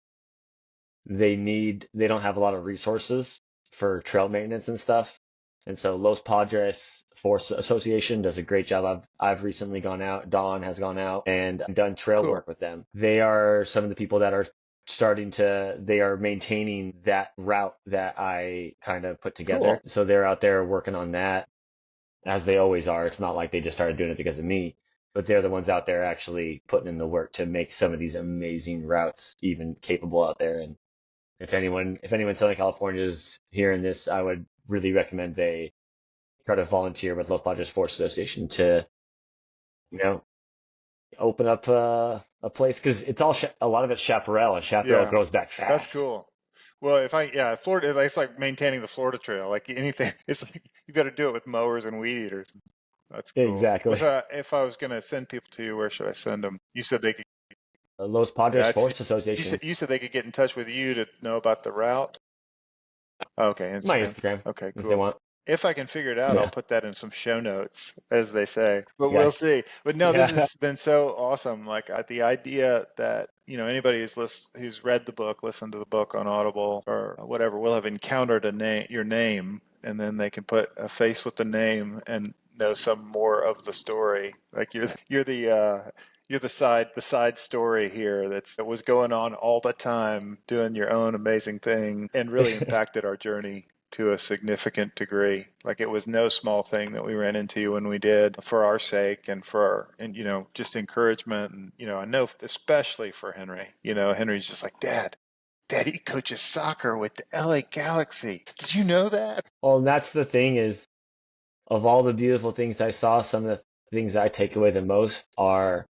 they don't have a lot of resources for trail maintenance and stuff. And so Los Padres Forest Association does a great job. I've recently gone out, Don has gone out and done trail Cool. work with them. They are some of the people that are they are maintaining that route that I kind of put Cool. together. So they're out there working on that as they always are. It's not like they just started doing it because of me, but they're the ones out there actually putting in the work to make some of these amazing routes even capable out there. And if anyone in Southern California is hearing this, I would really recommend they try to volunteer with Los Padres Forest Association to, you know, open up a place because a lot of it's chaparral, and chaparral Yeah, grows back that's fast. cool. Well, yeah, Florida, it's like maintaining the Florida Trail. Like anything, it's like you got to do it with mowers and weed eaters. That's cool. Exactly. If I was going to send people to you, where should I send them? You said they could. Los Padres That's Forest Association, you said they could get in touch with you to know about the route. Okay, my Instagram. Instagram, Okay, if they cool. want. If I can figure it out, I'll Yeah, put that in some show notes, as they say. But yeah, we'll see. But no, this yeah. has been so awesome. Like the idea that anybody who's read the book, listened to the book on Audible or whatever, will have encountered your name, and then they can put a face with the name and know some more of the story. Like you're the side story here that was going on all the time, doing your own amazing thing, and really impacted our journey to a significant degree. Like it was no small thing that we ran into when we did for our sake and just encouragement. And, I know especially for Henry, Henry's just like, Dad, he coaches soccer with the LA Galaxy. Did you know that? Well, and that's the thing is, of all the beautiful things I saw, some of the things I take away the most are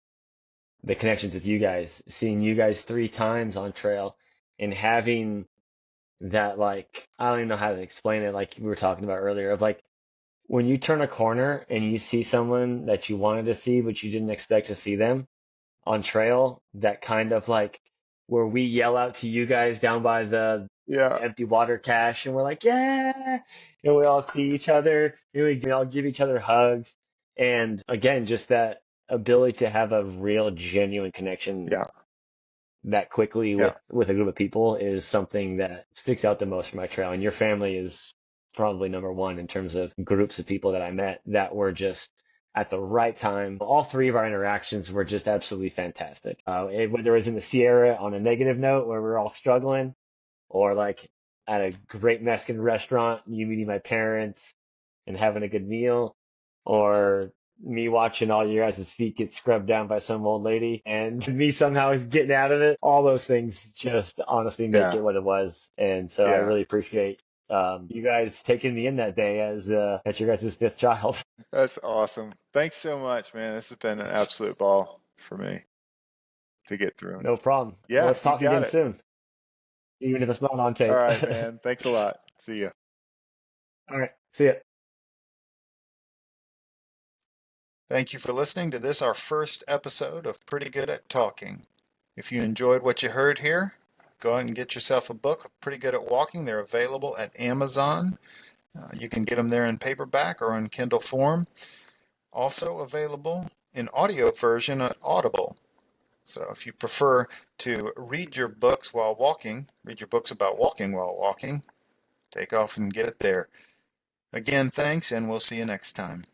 the connections with you guys, seeing you guys 3 times on trail and having that, like, I don't even know how to explain it, like we were talking about earlier, of like when you turn a corner and you see someone that you wanted to see but you didn't expect to see them on trail, that kind of like where we yell out to you guys down by the Yeah, empty water cache and we're like, yeah, and we all see each other and we all give each other hugs. And again, just that ability to have a real genuine connection yeah, that quickly yeah, with a group of people is something that sticks out the most for my trail. And your family is probably number one in terms of groups of people that I met that were just at the right time. All three of our interactions were just absolutely fantastic. Whether it was in the Sierra on a negative note where we were all struggling, or like at a great Mexican restaurant, you meeting my parents and having a good meal, or me watching all your guys' feet get scrubbed down by some old lady and me somehow getting out of it. All those things just honestly make Yeah. it what it was. And so I Yeah. really appreciate you guys taking me in that day as your guys' fifth child. That's awesome. Thanks so much, man. This has been an absolute ball for me to get through. No problem. Well, Yeah, let's you talk got again it. soon, even if it's not on All tape. right, man. Thanks a lot. See ya. All right. See ya. Thank you for listening to this, our first episode of Pretty Good at Talking. If you enjoyed what you heard here, go ahead and get yourself a book, Pretty Good at Walking. They're available at Amazon. You can get them there in paperback or in Kindle form. Also available in audio version at Audible. So if you prefer to read your books while walking, read your books about walking while walking, take off and get it there. Again, thanks, and we'll see you next time.